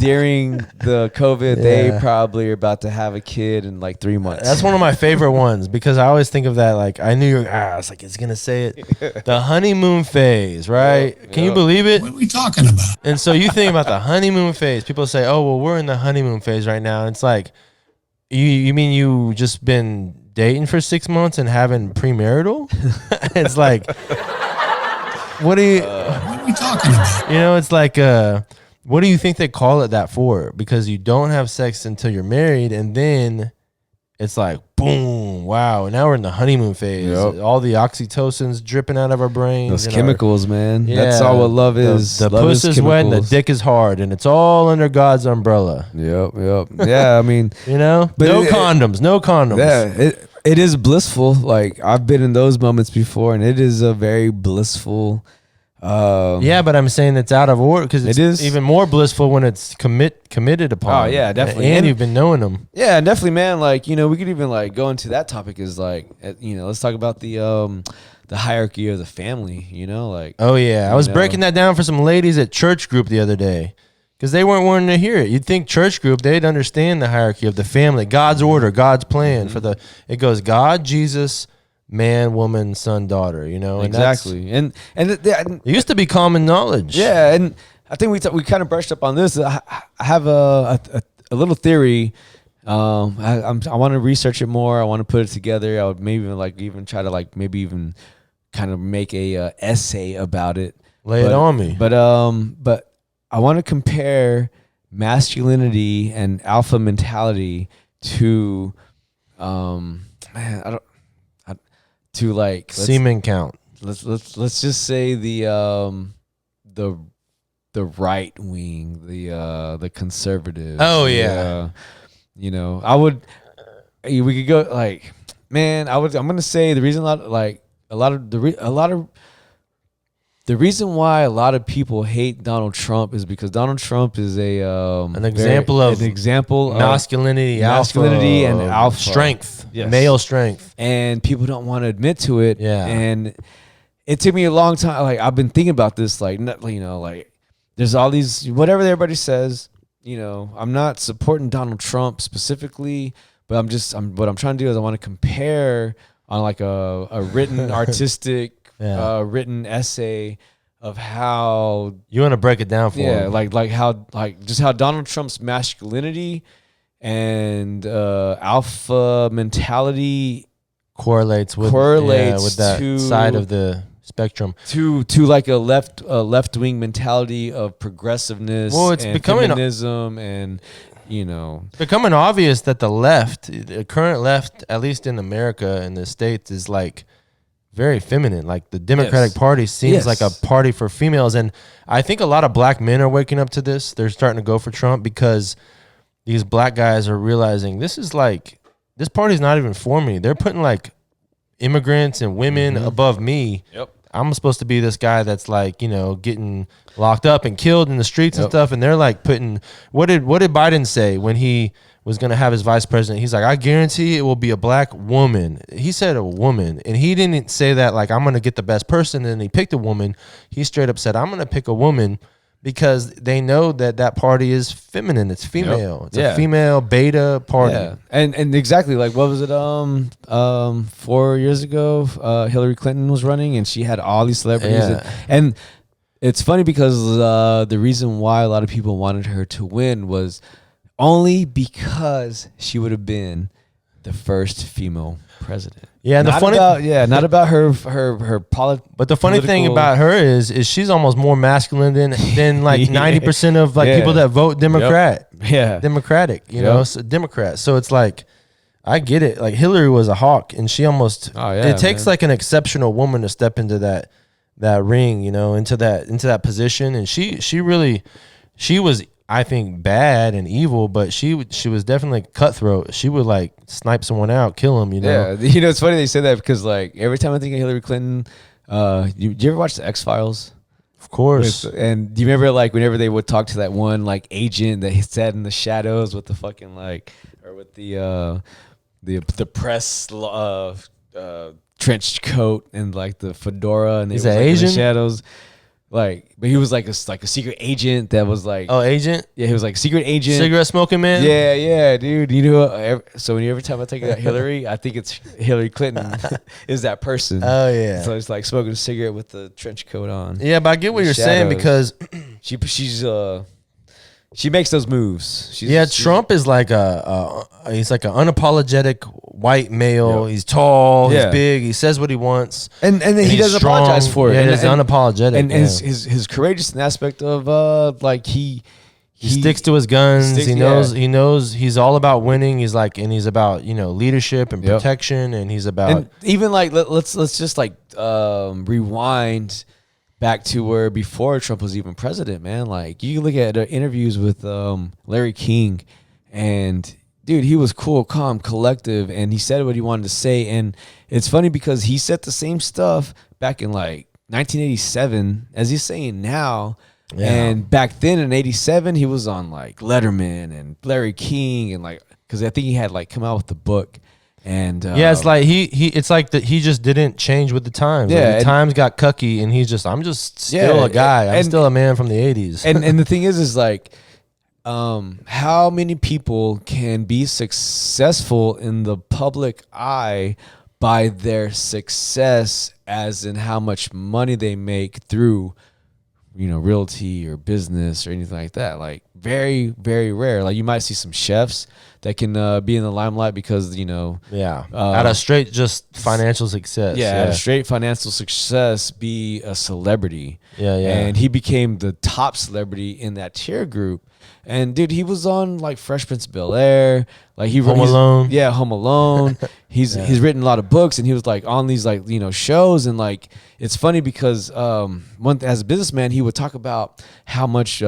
during the COVID, they probably are about to have a kid in like 3 months. That's one of my favorite ones, because I always think of that, like I knew I was like, it's gonna say it. The honeymoon phase, right? Can you believe it? What are we talking about? And so you think about the honeymoon phase, people say, oh well, we're in the honeymoon phase right now. And it's like, you mean you just been dating for 6 months and having premarital? It's like What do you? What are we talking about? You know, it's like, what do you think they call it that for? Because you don't have sex until you're married, and then it's like, boom, wow. Now we're in the honeymoon phase. Yep. All the oxytocin's dripping out of our brains. Those and chemicals, man. Yeah, That's all what love is. The Love puss is wet and the chemicals. dick is hard, and it's all under God's umbrella. Yep. Yeah, I mean, You know, But no condoms. yeah, it is blissful. Like I've been in those moments before, and it is a very blissful. Yeah, but I'm saying it's out of order because it's It is. even more blissful when it's committed upon. Oh, yeah, definitely. And And- you've been knowing them. Yeah, definitely, man. Like we could even like go into that topic. Is like let's talk about the hierarchy of the family. Like Oh yeah, I was know. breaking that down for some ladies at church group the other day because they weren't wanting to hear it. You'd think church group they'd understand the hierarchy of the family, God's order, God's plan for the. It goes God, Jesus, man, woman, son, daughter. And exactly, and it used to be common knowledge. yeah, and I think we kind of brushed up on this. I have a little theory. I want to research it more. I want to put it together. I would maybe even try to maybe even kind of make a essay about it. Lay it on me. But I want to compare masculinity and alpha mentality to to Semen count. let's just say the right wing, the conservative. Oh, yeah. I would. We could go man. I'm gonna say the reason the reason why a lot of people hate Donald Trump is because Donald Trump is An example of masculinity, masculinity alpha, and alpha strength, Yes. male strength. and people don't want to admit to it. Yeah. And it took me a long time. I've been thinking about this. There's all these whatever everybody says. I'm not supporting Donald Trump specifically, but what I'm trying to do is I want to compare on a written artistic written essay of how You want to break it down for him. how Donald Trump's masculinity and alpha mentality correlates with that to- side of the spectrum. to a left wing mentality of progressiveness. Well, it's and becoming- feminism and Becoming obvious that the current left, at least in America in the States, is very feminine. Like the Democratic Yes. Party seems Yes. like a party for females. And I think a lot of black men are waking up to this. They're starting to go for Trump because these black guys are realizing this party's not even for me. They're putting immigrants and women above me. Yep. I'm supposed to be this guy that's getting locked up and killed in the streets and stuff. And they're putting, what did Biden say when he was going to have his vice president? He's like, I guarantee it will be a black woman. He said a woman. And he didn't say that I'm going to get the best person. And he picked a woman. He straight up said, I'm going to pick a woman because they know that party is feminine. It's female. It's a female beta party. Yeah, and exactly what was it? 4 years ago, Hillary Clinton was running, and she had all these celebrities, Yeah. and it's funny because the reason why a lot of people wanted her to win was only because she would have been the first female president. Yeah, and the funny not about her But the funny thing about her is she's almost more masculine than 90% of people that vote Democratic. So Democrat. So it's I get it. Hillary was a hawk, and she almost. It takes an exceptional woman to step into that ring, into that position, and she was. I think bad and evil, but she was definitely cutthroat. She would snipe someone out, kill him. Yeah, it's funny they say that because every time I think of Hillary Clinton, you ever watch the X-Files? Of course. And do you remember whenever they would talk to that one agent that sat in the shadows with the fucking or with the press trench coat and the fedora and they Is was, that in the Asian? shadows. But he was a secret agent that was Agent? yeah, he was a secret agent. Cigarette smoking man? Yeah, dude. So every time I think about Hillary, I think it's Hillary Clinton is that person. Oh, yeah. So it's smoking a cigarette with the trench coat on. Yeah, but I get what you're saying Shadows. because she makes those moves. She's Trump is he's an unapologetic white male. Yep. He's tall. Yeah. He's big. He says what he wants. And he he's doesn't strong. apologize for it. Yeah, and, he's unapologetic. And yeah. his courageous aspect of like he sticks to his guns. sticks- He knows he's all about winning. He's like, and he's about, leadership and Yep. protection. And he's about, and even like let's just like rewind back to where before Trump was even president, man. Like you can look at interviews with Larry King, and dude, he was cool, calm, collective, and he said what he wanted to say. And it's funny because he said the same stuff back in like 1987 as he's saying now. Yeah. And back then in 87, he was on like Letterman and Larry King, and like, because I think he had like come out with the book. And it's like it's like that he just didn't change with the times. Yeah, Like, the and- times got cucky, and I'm just still a guy. I'm and- still a man from the 80s. and the thing is like, how many people can be successful in the public eye by their success, as in how much money they make through, realty or business or anything like that? Like very, very rare. Like you might see some chefs that can be in the limelight because, out of straight just financial success. out of straight financial success, be a celebrity. Yeah. And he became the top celebrity in that tier group. And dude, he was on like Fresh Prince of Bel-Air, like Home Alone. Yeah, Home Alone. He's written a lot of books, and he was like on these like shows. And like it's funny because as a businessman, he would talk about how much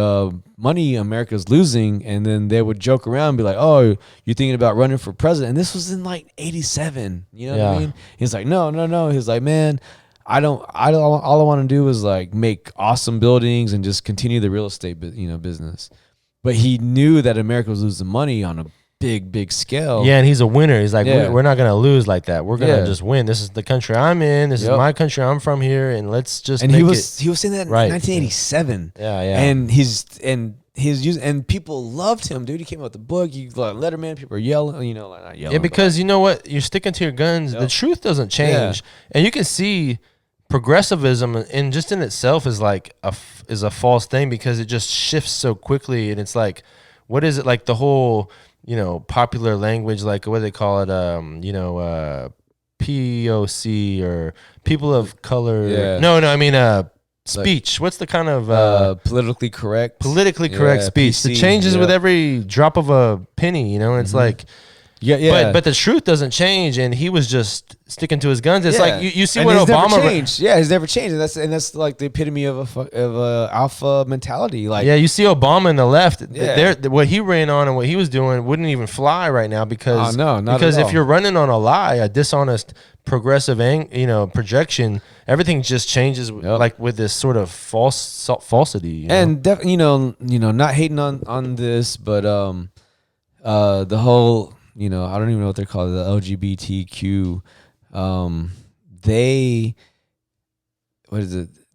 money America's losing, and then they would joke around and be like, "Oh, you're thinking about running for president?" And this was in like '87. You know what I mean? He's like, "No." He's like, "Man, all I want to do is like make awesome buildings and just continue the real estate business." But he knew that America was losing money on a big scale. Yeah, and he's a winner. He's like, Yeah. we're not going to lose like that. We're going to Yeah. just win. This is the country I'm in. This is Yep. my country. I'm from here, and let's just And make he was saying that in right. 1987. Yeah. And and people loved him, dude. He came out with the book. You like Letterman, people are yelling, like not yelling. Yeah, because you know what? You're sticking to your guns. Yep. The truth doesn't change. And you can see progressivism in itself is like is a false thing because it just shifts so quickly. And it's like, what is it, like the whole, popular language, like what do they call it? POC or people of color. Yeah. No, I mean, speech. What's the kind of politically correct speech that PC, changes with yeah. every drop of a penny, and it's like, yeah. but the truth doesn't change, and he was just sticking to his guns. It's Yeah. like you see And what he's never Obama. changed. Yeah, he's never changed, and that's like the epitome of a alpha mentality. Like, Yeah, you see Obama and the left. Yeah. What he ran on and what he was doing wouldn't even fly right now because Oh, no, not because at if all. you're running on a lie, a dishonest progressive projection, everything just changes like with this sort of falsity. and not hating on this, but the whole I don't even know what they're called, the LGBTQ.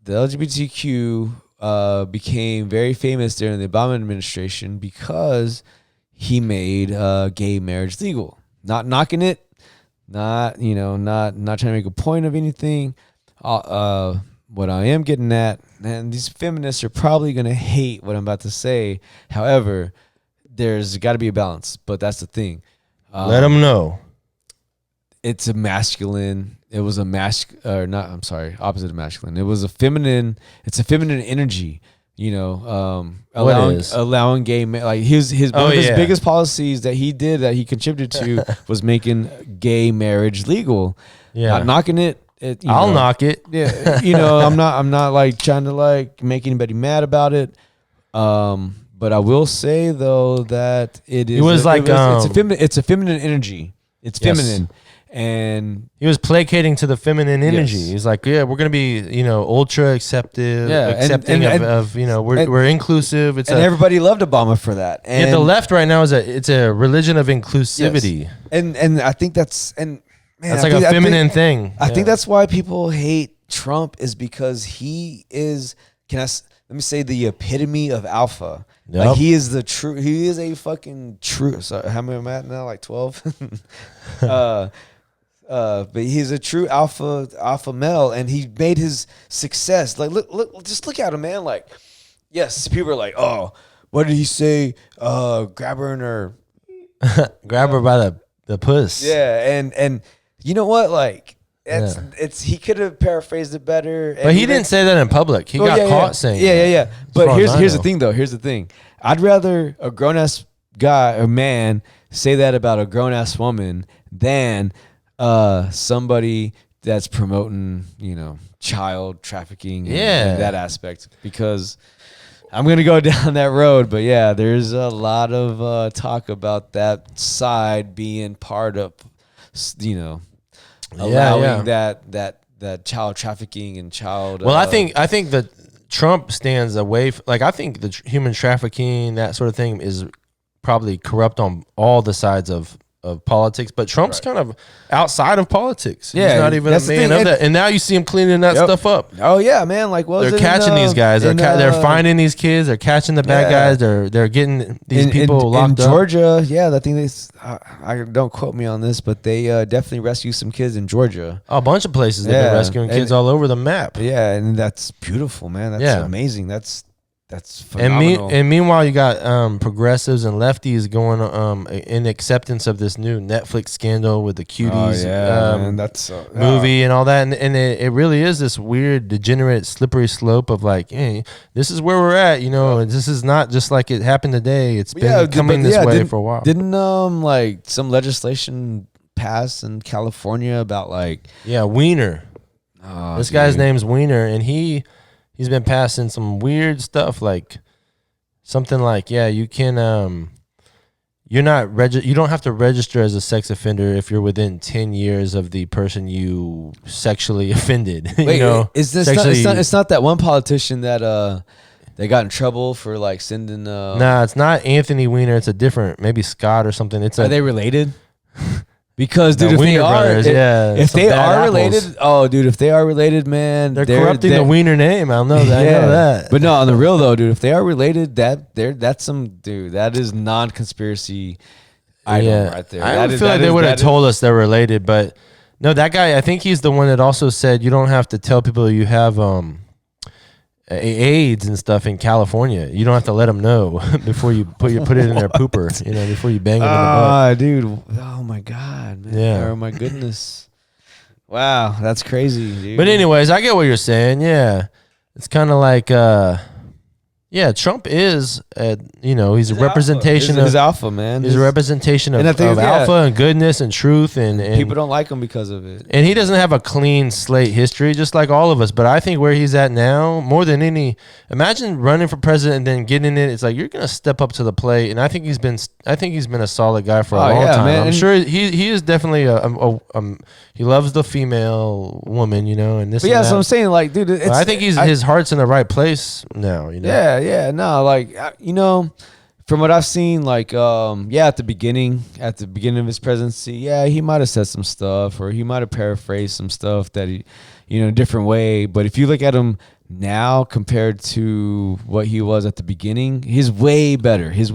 The LGBTQ became very famous during the Obama administration because he made gay marriage legal. Not knocking it, not trying to make a point of anything. What I am getting at, and these feminists are probably gonna hate what I'm about to say. However, there's got to be a balance, but that's the thing. Let them know. It's a masculine. It was a opposite of masculine. It was a feminine. It's a feminine energy. Allowing gay men, like his one of his biggest policies that he did, that he contributed to, was making gay marriage legal. Yeah, Not knocking it. I'll knock it. Yeah, I'm not like trying to like make anybody mad about it. But I will say though that it's a feminine energy. It's Yes. feminine, and He was placating to the feminine energy. Yes. He's like, yeah, we're gonna be, ultra accepting and we're inclusive. It's and everybody loved Obama for that. And the left right now it's a religion of inclusivity. Yes. And I think that's man, That's I like think- a I think- feminine thing. I think that's why people hate Trump, is because he is. Let me say the epitome of alpha. Yep. Like he is he is a fucking true. So how many am I at now? Like 12. But he's a true alpha male, and he made his success. Like just look at him, man. Like, yes, people are like, oh, what did he say? Grab her in her. Grab her by the The puss. Yeah, and you know what? Like, it's he could have paraphrased it better. But he didn't say that in public. He got caught saying that. Yeah. As But far as I here's the know. thing, though. Here's the thing. I'd rather a grown ass guy or man say that about a grown ass woman than somebody that's promoting, child trafficking and that aspect, because I'm going to go down that road. But yeah, there's a lot of talk about that side being part of, allowing that child trafficking and child. Well, I think that Trump stands away. I think the human trafficking, that sort of thing, is probably corrupt on all the sides of politics, but Trump's kind of outside of politics. Yeah, he's not even a man of that. And now you see him cleaning that stuff up. Oh yeah, man! Like, they're catching these guys. They're finding these kids. They're catching the bad guys. They're getting these people locked in up. Georgia, yeah, I think I don't quote me on this, but they definitely rescue some kids in Georgia. A bunch of places they've been rescuing kids all over the map. Yeah, and that's beautiful, man. That's amazing. That's phenomenal. And meanwhile, you got progressives and lefties going in acceptance of this new Netflix scandal with the Cuties man, that's movie and all that. And it really is this weird, degenerate, slippery slope of like, hey, this is where we're at, and this is not just like it happened today. It's been coming this way for a while. Didn't like some legislation pass in California about Wiener. This guy's name's Wiener, and he's been passing some weird stuff, like something like, you can, you don't have to register as a sex offender if you're within 10 years of the person you sexually offended. Wait, is this it's not that one politician that they got in trouble for like sending Nah, it's not Anthony Weiner. It's a different, maybe Scott or something. Are they related? Because, dude, if Wiener they are, brothers, if they are related, apples. If they are related, man, they're corrupting the Wiener name. I know that. I know that. But no, on the real though, dude, if they are related, that is non-conspiracy item right there. I feel like they would have told us they're related, but no, that guy. I think he's the one that also said you don't have to tell people you have AIDS and stuff in California. You don't have to let them know before you put it in their pooper, before you bang them in the butt. Dude. Oh my God, man. Yeah. Oh my goodness. Wow, that's crazy, dude. But anyways, I get what you're saying. Yeah. It's kind of like Trump is he's a representation of his alpha, man. He's a representation of alpha and goodness and truth and people don't like him because of it. And he doesn't have a clean slate history, just like all of us. But I think where he's at now, more than imagine running for president and then getting it. It's like you're gonna step up to the plate. And I think he's been a solid guy for a long time. Man. I'm sure he is definitely he loves the female woman, and this. But yeah, so I'm saying, like, dude, I think his heart's in the right place now. Yeah, no, like, from what I've seen, like, at the beginning of his presidency, he might have said some stuff, or he might have paraphrased some stuff that he, in a different way. But if you look at him now compared to what he was at the beginning, he's way better. Oh, he's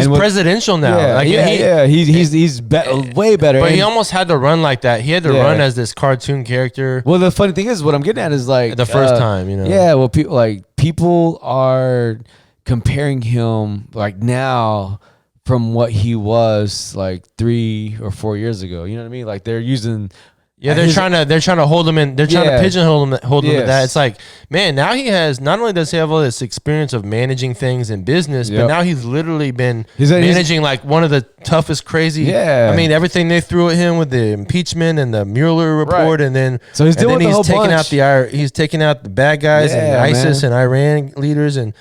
presidential now. He's way better. But he almost had to run like that. He had to run as this cartoon character. Well, the funny thing is, what I'm getting at is like the first time, Yeah, well, people are comparing him like now from what he was like 3 or 4 years ago. You know what I mean? Like they're using. Yeah, they're trying to hold him in. They're trying to pigeonhole him, hold him at that. It's like, man, now he has not only does he have all this experience of managing things in business, but now he's literally been managing like one of the toughest, crazy. Yeah, I mean, everything they threw at him with the impeachment and the Mueller report, and then so he's doing the whole bunch. He's taking out the bad guys and ISIS and Iran leaders and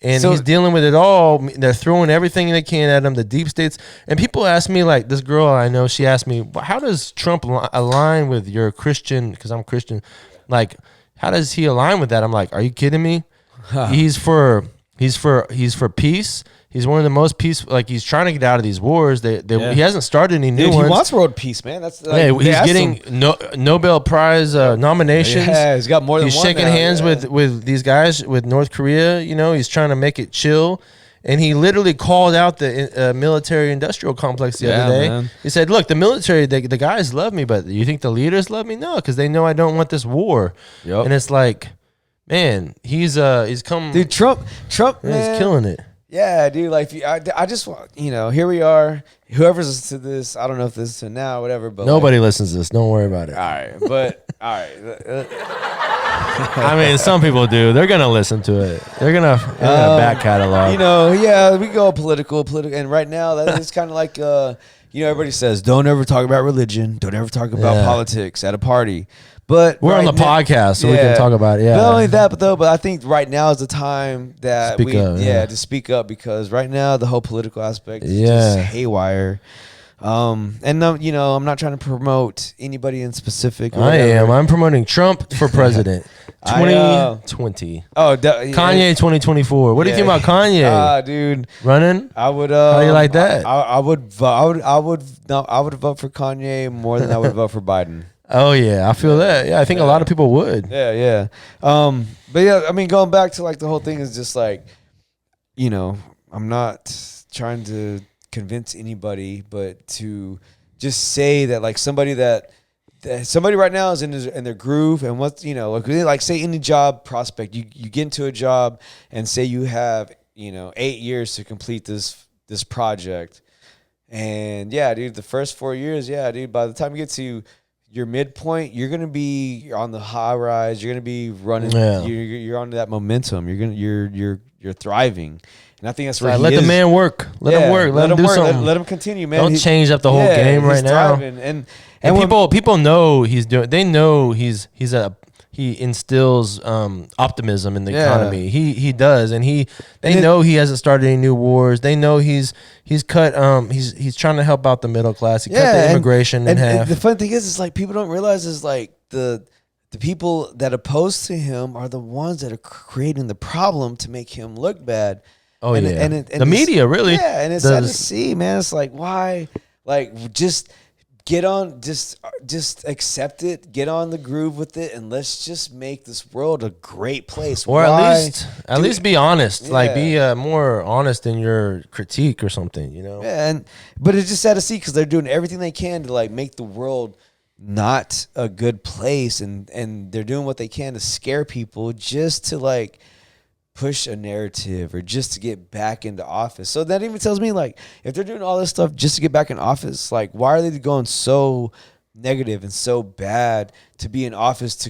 he's dealing with it all. They're throwing everything they can at him, the deep states. And people ask me, like this girl I know, she asked me, how does Trump align with your Christian, because I'm Christian, like, how does he align with that? I'm like, are you kidding me? He's for peace. He's one of the most peaceful. Like he's trying to get out of these wars. He hasn't started any new ones. He wants world peace, man. That's like, he's getting Nobel Prize nominations. Yeah, he's got more than he's one. He's shaking hands with these guys with North Korea. He's trying to make it chill. And he literally called out the military-industrial complex the other day. Man. He said, "Look, the military, the guys love me, but you think the leaders love me? No, because they know I don't want this war." Yep. And it's like, man, he's come. Dude, Trump, man, he's killing it. Yeah, dude. Like, I just want, here we are. Whoever's listening to this, I don't know if this is to now, whatever. But Nobody listens to this. Don't worry about it. All right, but all right. I mean, some people do. They're gonna listen to it. They're gonna back catalog. Yeah, we go political, and right now that is kind of like, everybody says, don't ever talk about religion, don't ever talk about politics at a party. But we're on the podcast, so we can talk about it. Yeah. Not only that, but I think right now is the time that to speak up, because right now the whole political aspect is just haywire. And I'm not trying to promote anybody in specific. I am. I'm promoting Trump for president. 2020. Kanye 2024. What do you think about Kanye? Dude, running. I would. How do you like that? I would vote for Kanye more than I would vote for Biden. Oh yeah, I feel that. Yeah, I think a lot of people would. Yeah. But yeah, I mean, going back to like the whole thing is just like, I'm not trying to convince anybody, but to just say that like somebody right now is in their groove, and what's like say any job prospect, you get into a job and say you have 8 years to complete this project, and yeah, dude, the first 4 years, yeah, dude, by the time you get to your midpoint, you're gonna be on the high rise. You're gonna be running. Yeah. You're on that momentum. You're thriving, and I think that's where let the man work. Let him work. Let him do something. Let him continue, man. Don't change up the whole game right now. And people know he's doing. They know he instills optimism in the economy. He does, and they know he hasn't started any new wars. They know he's cut. He's trying to help out the middle class. He cut the immigration in half. And the fun thing is like people don't realize is like the people that oppose to him are the ones that are creating the problem to make him look bad. Oh and the media really. Yeah, and it's sad to see, man. It's like why, like just. Get on, just accept it. Get on the groove with it, and let's just make this world a great place. Or at least be honest. Yeah. Like be more honest in your critique or something. Yeah, but it's just sad to see because they're doing everything they can to like make the world not a good place, and they're doing what they can to scare people just to like push a narrative or just to get back into office. So that even tells me like if they're doing all this stuff just to get back in office, like why are they going so negative and so bad to be in office to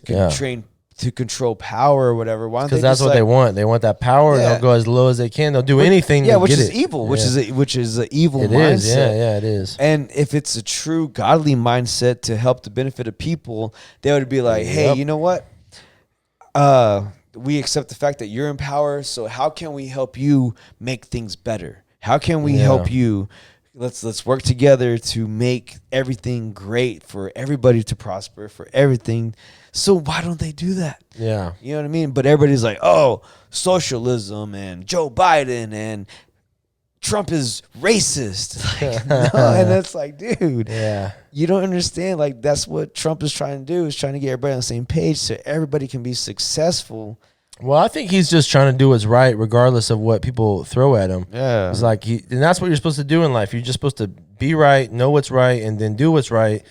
control power or whatever? Why don't they? Because that's what they want. They want that power. Yeah. They'll go as low as they can. They'll do anything. Yeah, to which get is it. evil. Yeah. Which is an evil it mindset. Is. Yeah, it is. And if it's a true godly mindset to help the benefit of people, they would be like, hey, you know what? We accept the fact that you're in power, so how can we help you make things better? How can we help you? Let's work together to make everything great for everybody to prosper, for everything. So why don't they do that? Yeah. You know what I mean? But everybody's like, oh, socialism and Joe Biden and Trump is racist. Like, no, and it's like, dude, you don't understand. Like, that's what Trump is trying to do, is trying to get everybody on the same page so everybody can be successful. Well, I think he's just trying to do what's right, regardless of what people throw at him. Yeah, it's like, and that's what you're supposed to do in life. You're just supposed to be right, know what's right, and then do what's right,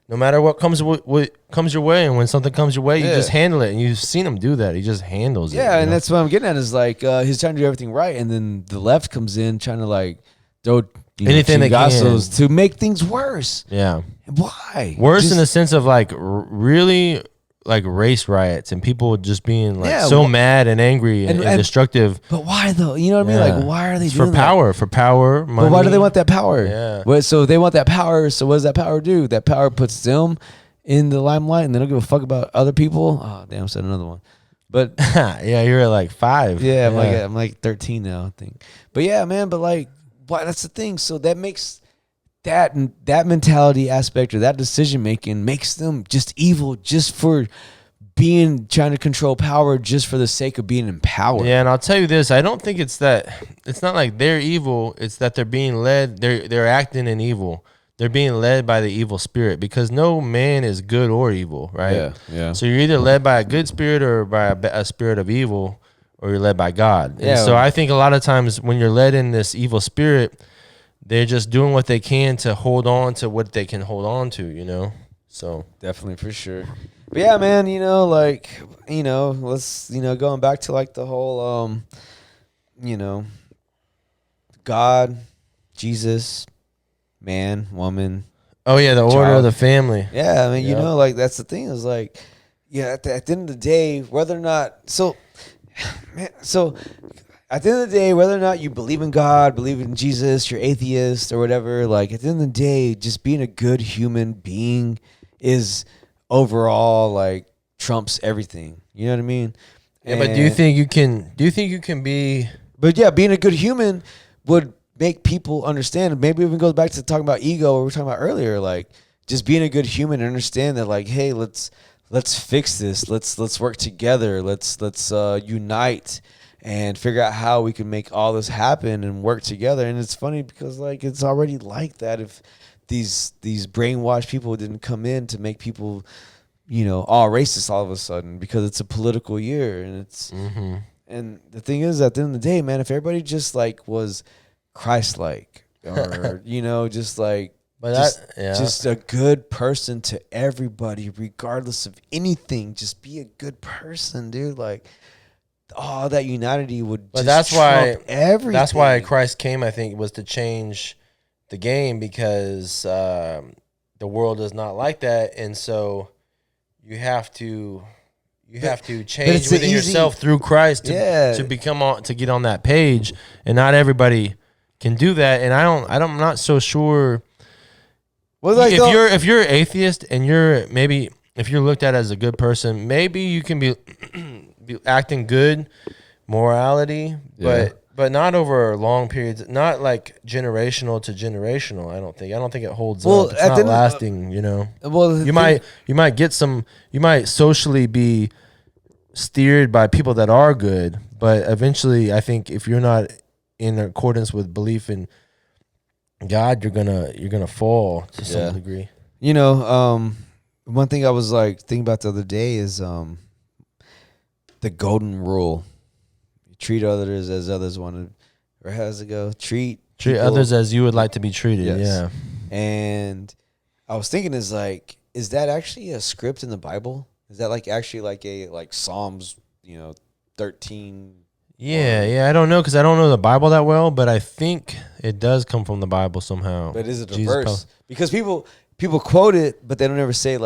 no matter what comes your way. And when something comes your way, you just handle it. And you've seen him do that. He just handles it. Yeah, and that's what I'm getting at is like he's trying to do everything right, and then the left comes in trying to like throw anything they can to make things worse. Yeah, why? Worse in the sense of like really. Like race riots and people just being like so mad and angry and destructive. But why though? You know what I mean? Like why are they doing that? For power, money. But why do they want that power? Yeah. So they want that power. So what does that power do? That power puts them in the limelight and they don't give a fuck about other people. Oh damn, I said another one. But yeah, you're at like 5. Yeah, I'm like 13 now, I think. But yeah, man, but like why that's the thing. So that makes that mentality aspect or that decision making makes them just evil just for trying to control power just for the sake of being in power. Yeah, and I'll tell you this, I don't think it's not like they're evil, it's that they're being led, they're acting in evil. They're being led by the evil spirit because no man is good or evil, right? Yeah. So you're either led by a good spirit or by a spirit of evil, or you're led by God. Yeah. And so I think a lot of times when you're led in this evil spirit, they're just doing what they can to hold on to what they can hold on to, So definitely, for sure. But yeah, man, let's, going back to like the whole, God, Jesus, man, woman. Oh yeah, the order Child. of the family. Yeah, I mean, you Yep. know, like that's the thing is like, yeah, at the end of the day, whether or not, so at the end of the day, whether or not you believe in God, believe in Jesus, you're atheist or whatever, like at the end of the day, just being a good human being is overall like trumps everything. You know what I mean? Yeah, but do you think you can? Do you think you can be? But yeah, being a good human would make people understand. Maybe it even goes back to talking about ego, what we were talking about earlier. Like just being a good human and understand that, like, hey, let's fix this. Let's work together. Let's unite and figure out how we can make all this happen and work together. And it's funny because like it's already like that. If these brainwashed people didn't come in to make people, you know, all racist all of a sudden because it's a political year and it's. Mm-hmm. And the thing is, at the end of the day, man, if everybody just like was Christ-like, or you know, just like, just a good person to everybody, regardless of anything, just be a good person, dude. Like, all that unity would. But just that's why trump everything. That's why Christ came. I think was to change the game because the world is not like that, and so you have to. You have to change within yourself through Christ to become to get on that page, and not everybody can do that. And I'm not so sure. Well, like if you're an atheist and if you're looked at as a good person, maybe you can be acting good, morality, but not over long periods, not like generational to generational. I don't think it holds up. It's not lasting, you know. Well, you might socially be steered by people that are good, but eventually I think if you're not in accordance with belief in God, you're gonna fall to some degree. You know, one thing I was like thinking about the other day is the golden rule. You treat others as others want to, or how does it go? Treat others as you would like to be treated. Yes. Yeah. And I was thinking, is that actually a script in the Bible? Is that like actually like a Psalms, 13? Yeah. I don't know because I don't know the Bible that well, but I think it does come from the Bible somehow. But is it a verse? Because people quote it, but they don't ever say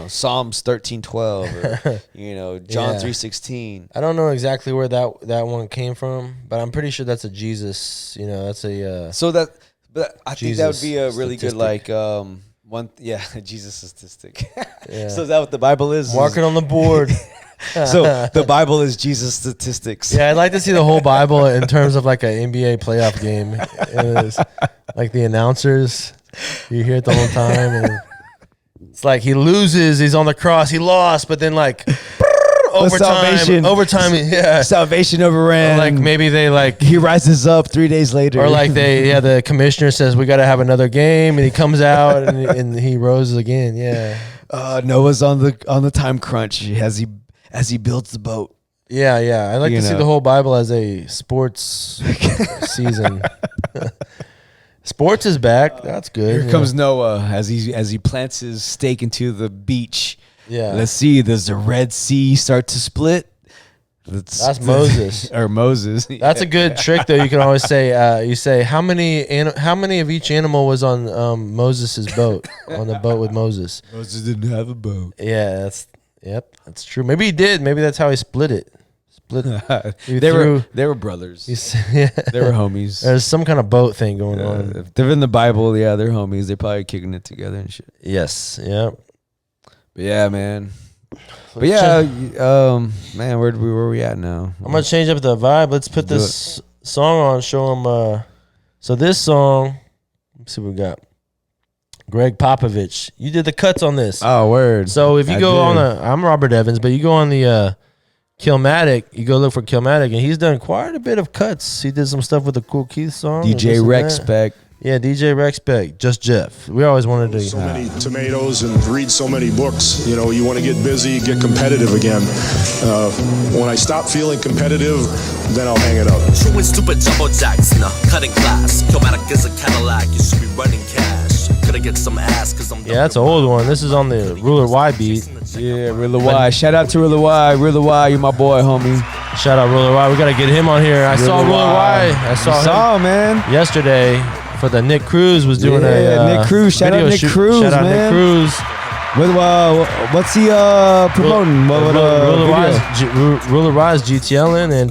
Psalms 13:12 or John 3:16. I don't know exactly where that one came from, but I'm pretty sure that's a Jesus. That's a But I think that would be a really statistic. Good Jesus statistic. Yeah. So is that what the Bible is? Mark it on the board. So the Bible is Jesus statistics. Yeah, I'd like to see the whole Bible in terms of like an NBA playoff game. It's like the announcers, you hear it the whole time, and it's like he loses, he's on the cross, he lost, but then like overtime, yeah, salvation overran. Or like maybe they he rises up 3 days later, or like the commissioner says we got to have another game, and he comes out and he rose again. Yeah, Noah's on the time crunch as he builds the boat. Yeah. I like to see the whole Bible as a sports season. Sports is back. That's good. Here comes Noah as he plants his stake into the beach. Yeah. Let's see. Does the Red Sea start to split? That's Moses. Or Moses. That's a good trick, though. You can always say, you say, how many of each animal was on Moses' boat, on the boat with Moses? Moses didn't have a boat. Yeah, that's true. Maybe he did. Maybe that's how he split it. They were brothers. Yeah. They were homies. There's some kind of boat thing going on. If they're in the Bible, yeah, they're homies. They're probably kicking it together and shit. Yes. Yeah. But yeah, man. But yeah, man, where are we at now? I'm gonna change up the vibe. Let's put this song on. Show them. So this song. Let's see what we got. Greg Popovich. You did the cuts on this. Oh, word. So if you go on I'm Robert Evans, but you go on the Killmatic, you go look for Killmatic, and he's done quite a bit of cuts. He did some stuff with the Cool Keith song. DJ Recspect. Yeah, DJ Recspect. Just Jeff. We always wanted to. So many tomatoes and read so many books. You want to get busy, get competitive again. When I stop feeling competitive, then I'll hang it up. True and stupid jumbo jacks, cutting glass. Killmatic is a Cadillac, you should be running cash. Could I get some ass? Cause I'm that's an old one. This is on the Ruler Y beat. Yeah, Rilla Y. Shout out to Rilla Y. Rilla Y, you my boy, homie. Shout out Ruler Y. We gotta get him on here. I saw Ruler Y. I saw him man. yesterday for the Nick Cruz was doing Nick Cruz. Shout out video Nick shoot. Cruz, Shout out man. Nick Cruz. What's he promoting? Ruler Y's GTLing and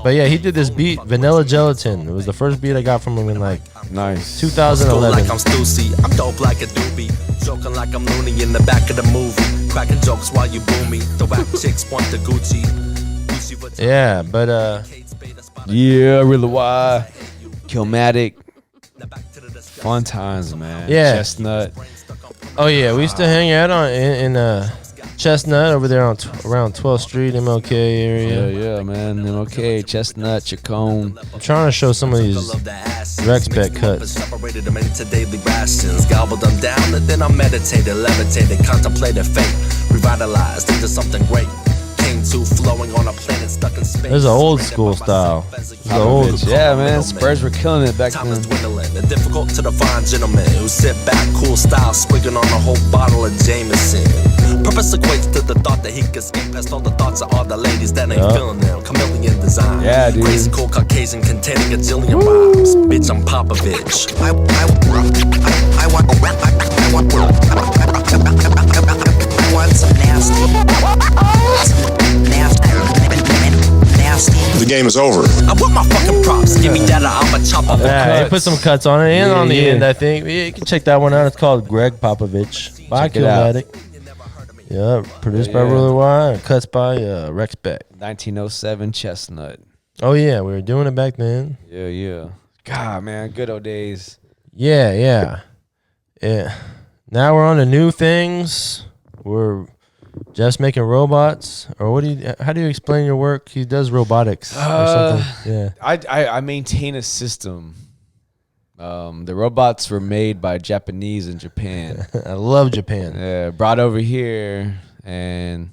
but yeah, he did this beat Vanilla Gelatin. It was the first beat I got from him in like nice 2011. Like I'm Stussy, I'm dope like a doobie. Joking like I'm loony in the back of the movie. Cracking jokes while you boo me. The whack chicks want the Gucci. Yeah, but yeah, Rilla Y. Killmatic. Fun times, man. Yeah. Chestnut. oh yeah, we used to hang out in Chestnut over there on around 12th Street, MLK area. Yeah, man. Okay, Chestnut, Chacon. I'm trying to show some of these Recspect cuts. Separated them into daily rations. Gobbled them down and then I meditated, levitated, contemplated fate. Revitalized into something great. Came to flowing on a planet stuck in space. There's an old school style. The old Yeah, man. Spurs were killing it back Time then. is dwindling and difficult to define gentlemen who sit back, cool style, swigging on a whole bottle of Jameson. Purpose equates to the thought that he can skip past all the thoughts of all the ladies that ain't feeling them. Chameleon design. Yeah, dude. Crazy cool Caucasian containing a jillion rhymes. Bitch, I'm Popovich. I want some nasty. The game is over. I want my fucking props. Give me that, I'ma chop up the Yeah, he put some cuts on it and Yeah, on the yeah. end, I think. Yeah, you can check that one out. It's called Greg Popovich by Check it out. Killmatic. Yeah, produced by Yeah. Ruler Y and cuts by Recspect. 1907 Chestnut. Oh yeah, we were doing it back then. Yeah. God, man. Good old days. Yeah. Now we're on to new things. We're just making robots, or what do you? How do you explain your work? He does robotics or something. Yeah. I maintain a system. The robots were made by Japanese in Japan. I love Japan. Brought over here, and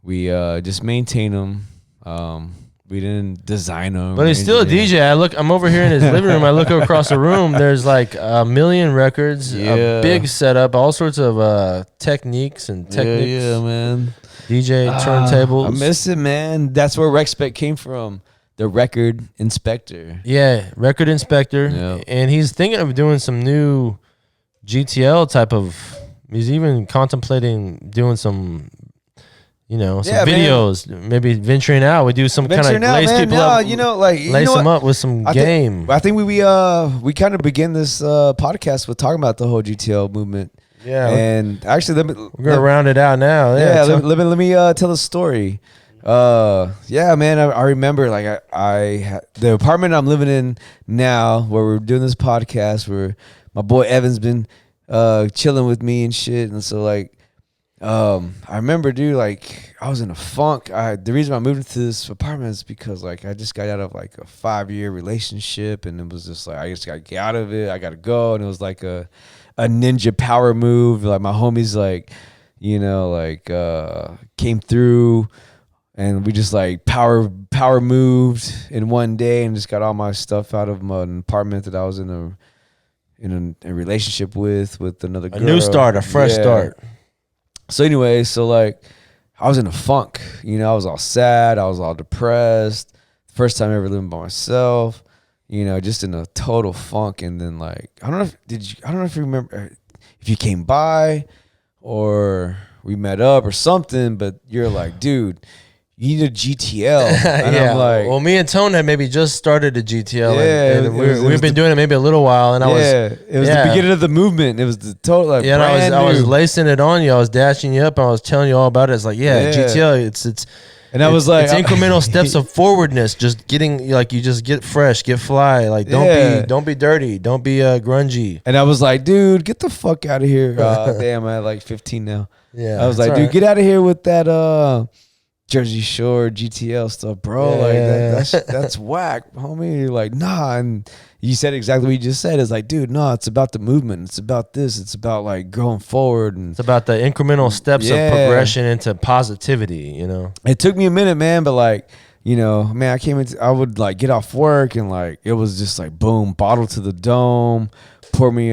we just maintain them. We didn't design them. But he's still a DJ. I'm over here in his living room. I look across the room. There's like a million records, Yeah. a big setup, all sorts of techniques and techniques. Yeah, man. DJ turntables. I miss it, man. That's where Recspect came from. The record inspector. Yeah, record inspector. Yeah. And he's thinking of doing some new GTL type of. He's even contemplating doing some. Some Yeah, man. videos, maybe venturing out. We do some kind of Venturing out, lace man. people No, up, lace them up with some game. I think we kind of begin this podcast with talking about the whole GTL movement. Yeah, And actually, we're gonna round it out now. Yeah, so- let me tell a story. Yeah, man, I remember like the apartment I'm living in now, where we're doing this podcast, where my boy Evan's been chilling with me and shit, and so like, I remember, dude, like I was in a funk. The reason I moved into this apartment is because like I just got out of like a 5-year relationship, and it was just like I just got to get out of it. I got to go, and it was like a ninja power move. Like my homies, like came through, and we just like power moved in one day, and just got all my stuff out of my apartment that I was in a relationship with another girl. a new start, a fresh Yeah. start. So anyway, so like I was in a funk, I was all sad, I was all depressed. First time ever living by myself, just in a total funk. And then like I don't know if you remember if you came by or we met up or something, but you're like, dude, you need a GTL. And Yeah. I'm like, well, me and Tone had maybe just started a GTL. Yeah, and it was we've been doing it maybe a little while. And it was the beginning of the movement. It was the total like Yeah, and brand I was new. lacing it on you. I was dashing you up, and I was telling you all about it. It's like, Yeah. GTL. It's And I was like, it's incremental steps of forwardness. Just getting like you just get fresh, get fly. Like don't be dirty, don't be grungy. And I was like, dude, get the fuck out of here. Damn, I'm at like 15 now. Yeah, I was it's like, dude, alright. get out of here with that Jersey Shore GTL stuff, bro. Yeah. That's whack, homie. You're like, nah. And you said exactly what you just said. It's like, dude, no, it's about the movement. It's about this. It's about like going forward. And It's about the incremental steps Yeah. of progression into positivity. it took me a minute, man, but like, man, I would like get off work and like it was just like boom, bottle to the dome, pour me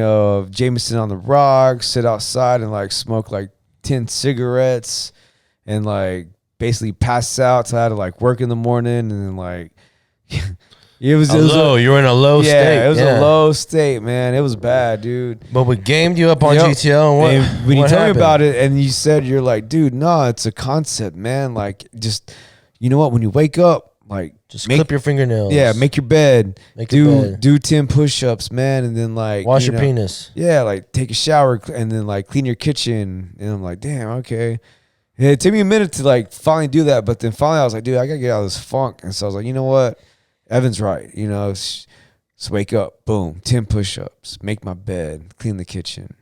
Jameson on the rocks, sit outside and like smoke like 10 cigarettes and like basically passed out. So I had to like work in the morning and then like it was low. You were in a low state. Yeah, it was a low state, man. It was bad, dude. But we gamed you up on Yep. GTL. And And when you what told me happened? about it and you said, you're like, dude, no, it's a concept, man. Like, just, you know what? When you wake up, like, just clip your fingernails. Yeah, make your bed. Make your bed. Do 10 push-ups, man, and then like Wash you your know, penis. Yeah, like take a shower and then like clean your kitchen. And I'm like, damn, okay. And it took me a minute to like finally do that, but then finally I was like, dude, I gotta get out of this funk. And so I was like, you know what? Evan's right. You know, just wake up, boom, 10 push-ups, make my bed, clean the kitchen.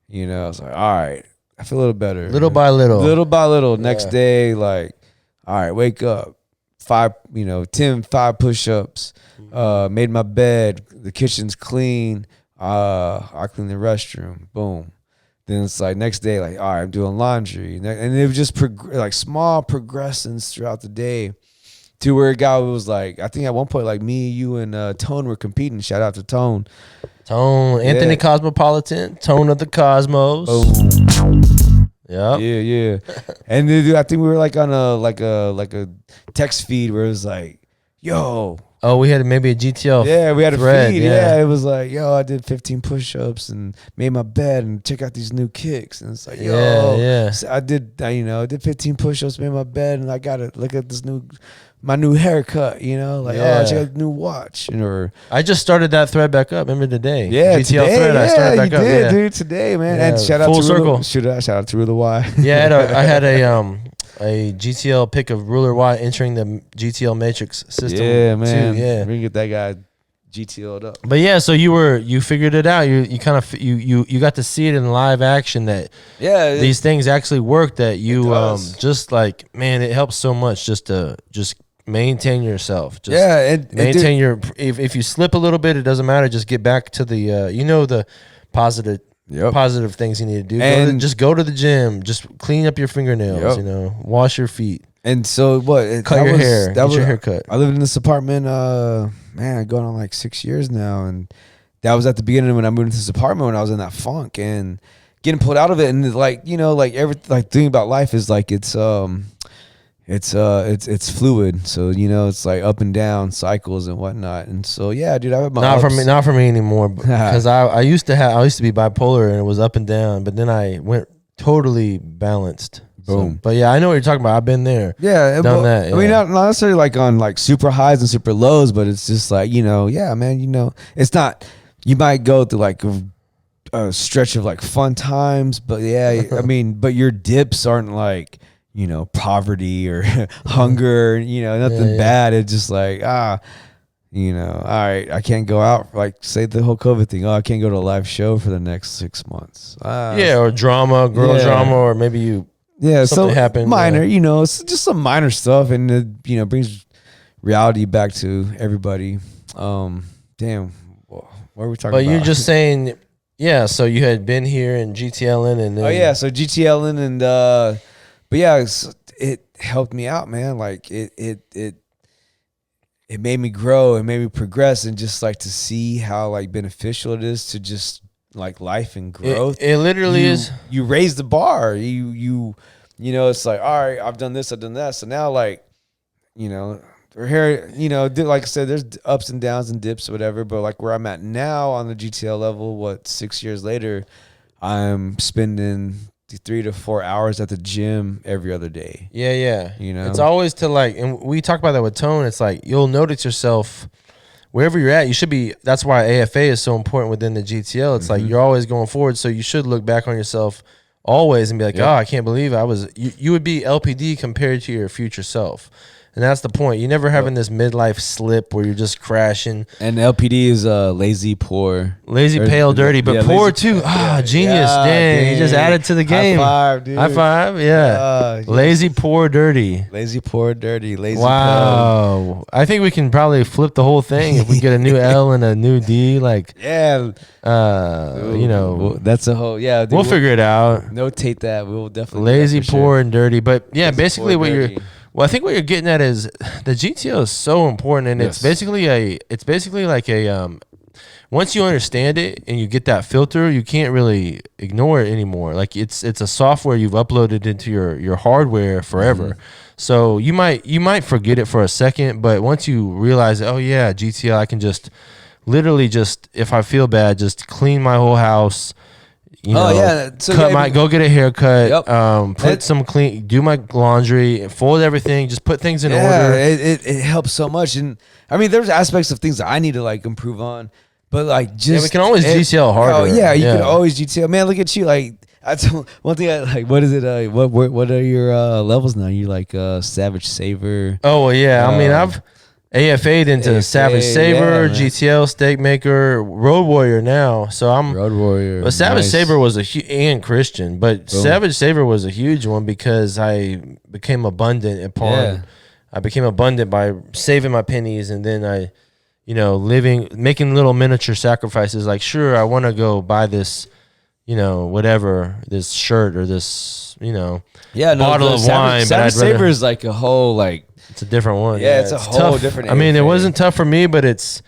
You know, I was like, all right, I feel a little better. Little by little. Little by little. Next day, like, all right, wake up. 5 push-ups, made my bed, the kitchen's clean, I clean the restroom, boom. Then it's like next day, like, all right, I'm doing laundry. And it was just like small progressions throughout the day to where a guy was like, I think at one point, like me, you, and Tone were competing. Shout out to Tone. Tone, Anthony Cosmopolitan, Tone of the Cosmos. Yep. Yeah. And then, I think we were like on a text feed where it was like, yo. Oh, we had maybe a GTL. Yeah, we had thread, a feed. Yeah, it was like, yo, I did 15 push-ups and made my bed and check out these new kicks. And it's like, yo, yeah. So I did 15 push-ups, made my bed, and I got to look at my new haircut, you know, like, oh, check out the new watch. Or I just started that thread back up. Remember today? Yeah, GTL today, thread. I started back you up. did, Yeah, dude, today, man. Yeah, And shout out full to circle. Shout out to Ruler Y. Yeah, I had a GTL pick of Ruler Y entering the GTL Matrix system. Yeah, man. Too, yeah, we can get that guy GTL'd up. But yeah, so you figured it out. You kind of you got to see it in live action that these things actually work. That you just like, man, it helps so much just to maintain yourself. Just maintain your. If you slip a little bit, it doesn't matter. Just get back to the the positive things you need to do. And just go to the gym. Just clean up your fingernails. Yep. Wash your feet. And so what? Cut your hair. Get your hair cut. I lived in this apartment, going on like 6 years now, and that was at the beginning when I moved into this apartment when I was in that funk and getting pulled out of it. And like thing about life is like it's fluid. So it's like up and down cycles and whatnot. And so yeah, dude, I have my not for me anymore because I used to be bipolar and it was up and down, but then I went totally balanced. Boom. So, but yeah, I know what you're talking about. I've been there. Yeah, done that. Yeah. I mean, not necessarily like on like super highs and super lows, but it's just like yeah, man. It's not. You might go through like a stretch of like fun times, but yeah, I mean, but your dips aren't like poverty or hunger. Nothing bad. It's just like all right, I can't go out, like say the whole COVID thing. Oh, I can't go to a live show for the next 6 months. Or drama, girl drama, or maybe you. Yeah, something happened. Minor, it's just some minor stuff, and it brings reality back to everybody. Damn, what are we talking about? But you're just saying, yeah. So you had been here in GTLN, and then so GTLN, and but yeah, it helped me out, man. Like it made me grow, it made me progress, and just like to see how like beneficial it is to just like life and growth. It literally is. You raise the bar. It's like, all right, I've done this, I've done that. So now like, we're here, like I said, there's ups and downs and dips or whatever, but like where I'm at now on the GTL level, 6 years later, I'm spending 3 to 4 hours at the gym every other day. Yeah. It's always to like, and we talk about that with Tone. It's like, you'll notice yourself wherever you're at, you should be. That's why AFA is so important within the GTL. It's like you're always going forward, so you should look back on yourself always and be like, oh, I can't believe I was. You would be LPD compared to your future self. And that's the point. You're never having this midlife slip where you're just crashing. And LPD is lazy, poor. Lazy, pale, dirty, but poor lazy, too. Genius. Dang. You just added to the game. High five, dude. High five, yeah. Lazy, poor, dirty. Lazy, poor, dirty. Lazy, wow. pale. I think we can probably flip the whole thing if we get a new L and a new D. Like, yeah. That's a whole, yeah. Dude, we'll figure it out. Notate that. We'll definitely. Lazy, poor, and dirty. But yeah, lazy, basically poor, what dirty. Well, I think what you're getting at is the GTO is so important, and it's basically like a once you understand it and you get that filter, you can't really ignore it anymore. Like it's a software you've uploaded into your hardware forever. So you might forget it for a second, but once you realize, oh yeah, GTL, I can just literally just, if I feel bad, just clean my whole house. You know, So go get a haircut. Yep. Put some clean, do my laundry, fold everything, just put things in order. It helps so much. And I mean, there's aspects of things that I need to like improve on, but like just we can always GTL harder. Oh yeah, you can always GTL. Man, look at you. Like that's one thing. I like. What is it? What are your levels now? You like Savage Saver? Oh well, yeah. I mean, I've AFA'd into AFA, Savage Saver, man. GTL, Steak Maker, Road Warrior now. So I'm Road Warrior. But Savage nice. Saver was and Christian, but Boom. Savage Saver was a huge one because I became abundant upon. I became abundant by saving my pennies, and then I, making little miniature sacrifices. Like, sure, I want to go buy this, whatever, this shirt or this, bottle of wine. Savage but I'd rather, Saver is like a whole like. it's a different one. Yeah, it's a whole tough. different I mean, it AFA. wasn't tough for me, but it's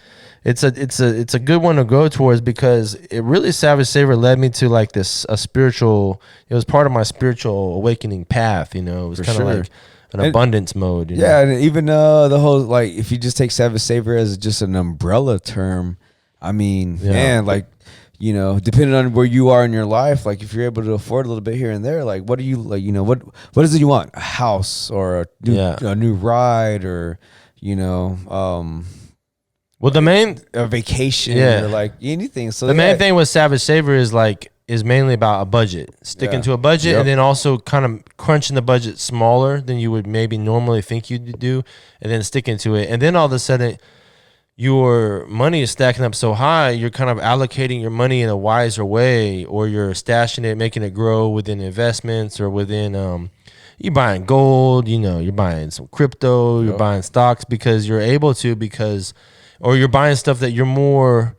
a good one to go towards because it really Savage Saver led me to like a spiritual. It was part of my spiritual awakening path. It was kind of like an abundance mode. Yeah, and even the whole like if you just take Savage Saver as just an umbrella term, I mean, man, like. Depending on where you are in your life, like if you're able to afford a little bit here and there, like what do you like? What is it you want? A house or a new ride or well, the main a vacation or like anything. So the main thing with Savage Saver is mainly about a budget, sticking to a budget, and then also kind of crunching the budget smaller than you would maybe normally think you'd do, and then sticking to it, and then all of a sudden. Your money is stacking up so high, you're kind of allocating your money in a wiser way, or you're stashing it, making it grow within investments or within, you're buying gold, you're buying some crypto, you're buying stocks because you're able to, or you're buying stuff that you're more,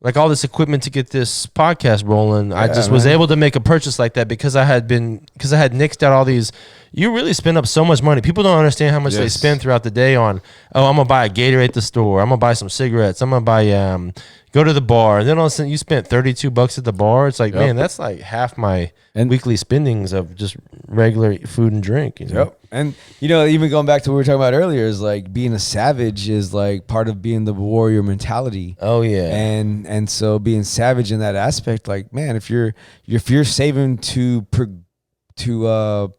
like all this equipment to get this podcast rolling. I just was able to make a purchase like that because I had nixed out all these. You really spend up so much money. People don't understand how much they spend throughout the day on, I'm going to buy a Gatorade at the store. I'm going to buy some cigarettes. I'm going to buy, go to the bar. And then all of a sudden you spent $32 at the bar. It's like, man, that's like half my weekly spendings of just regular food and drink. And, even going back to what we were talking about earlier is like being a savage is like part of being the warrior mentality. Oh, yeah. And so being savage in that aspect, like, man, if you're saving to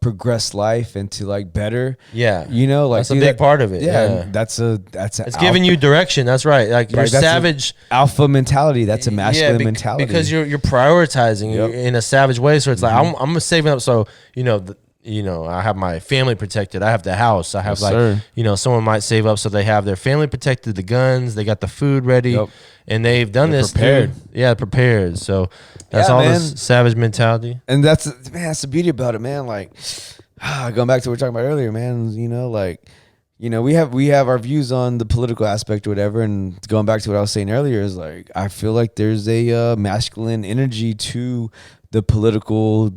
progress life and to like better, like that's a big part of it. It's giving you direction. That's right. Like your savage alpha mentality. That's a masculine mentality because you're prioritizing in a savage way. So it's like I'm saving up. So I have my family protected. I have the house. I have someone might save up so they have their family protected, the guns, they got the food ready, and they've done this prepared. Prepared. So that's all this savage mentality. And that's the beauty about it, man. Like going back to what we were talking about earlier, man. We have our views on the political aspect or whatever, and going back to what I was saying earlier is like I feel like there's a masculine energy to the political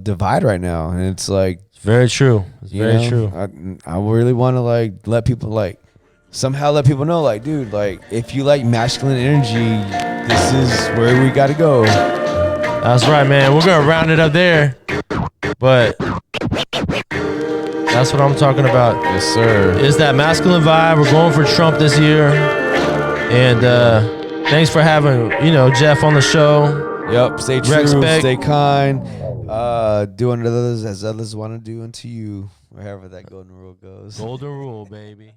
divide right now, and it's like very true. It's very true. I really want to like let people know, like, dude, like if you like masculine energy, this is where we got to go. That's right, man. We're gonna round it up there, but that's what I'm talking about. Yes, sir. Is that masculine vibe? We're going for Trump this year, and thanks for having Jeff on the show. Yep. Stay true. Recspect. Stay kind. Do unto others as others want to do unto you. Wherever that golden rule goes. Golden rule, baby.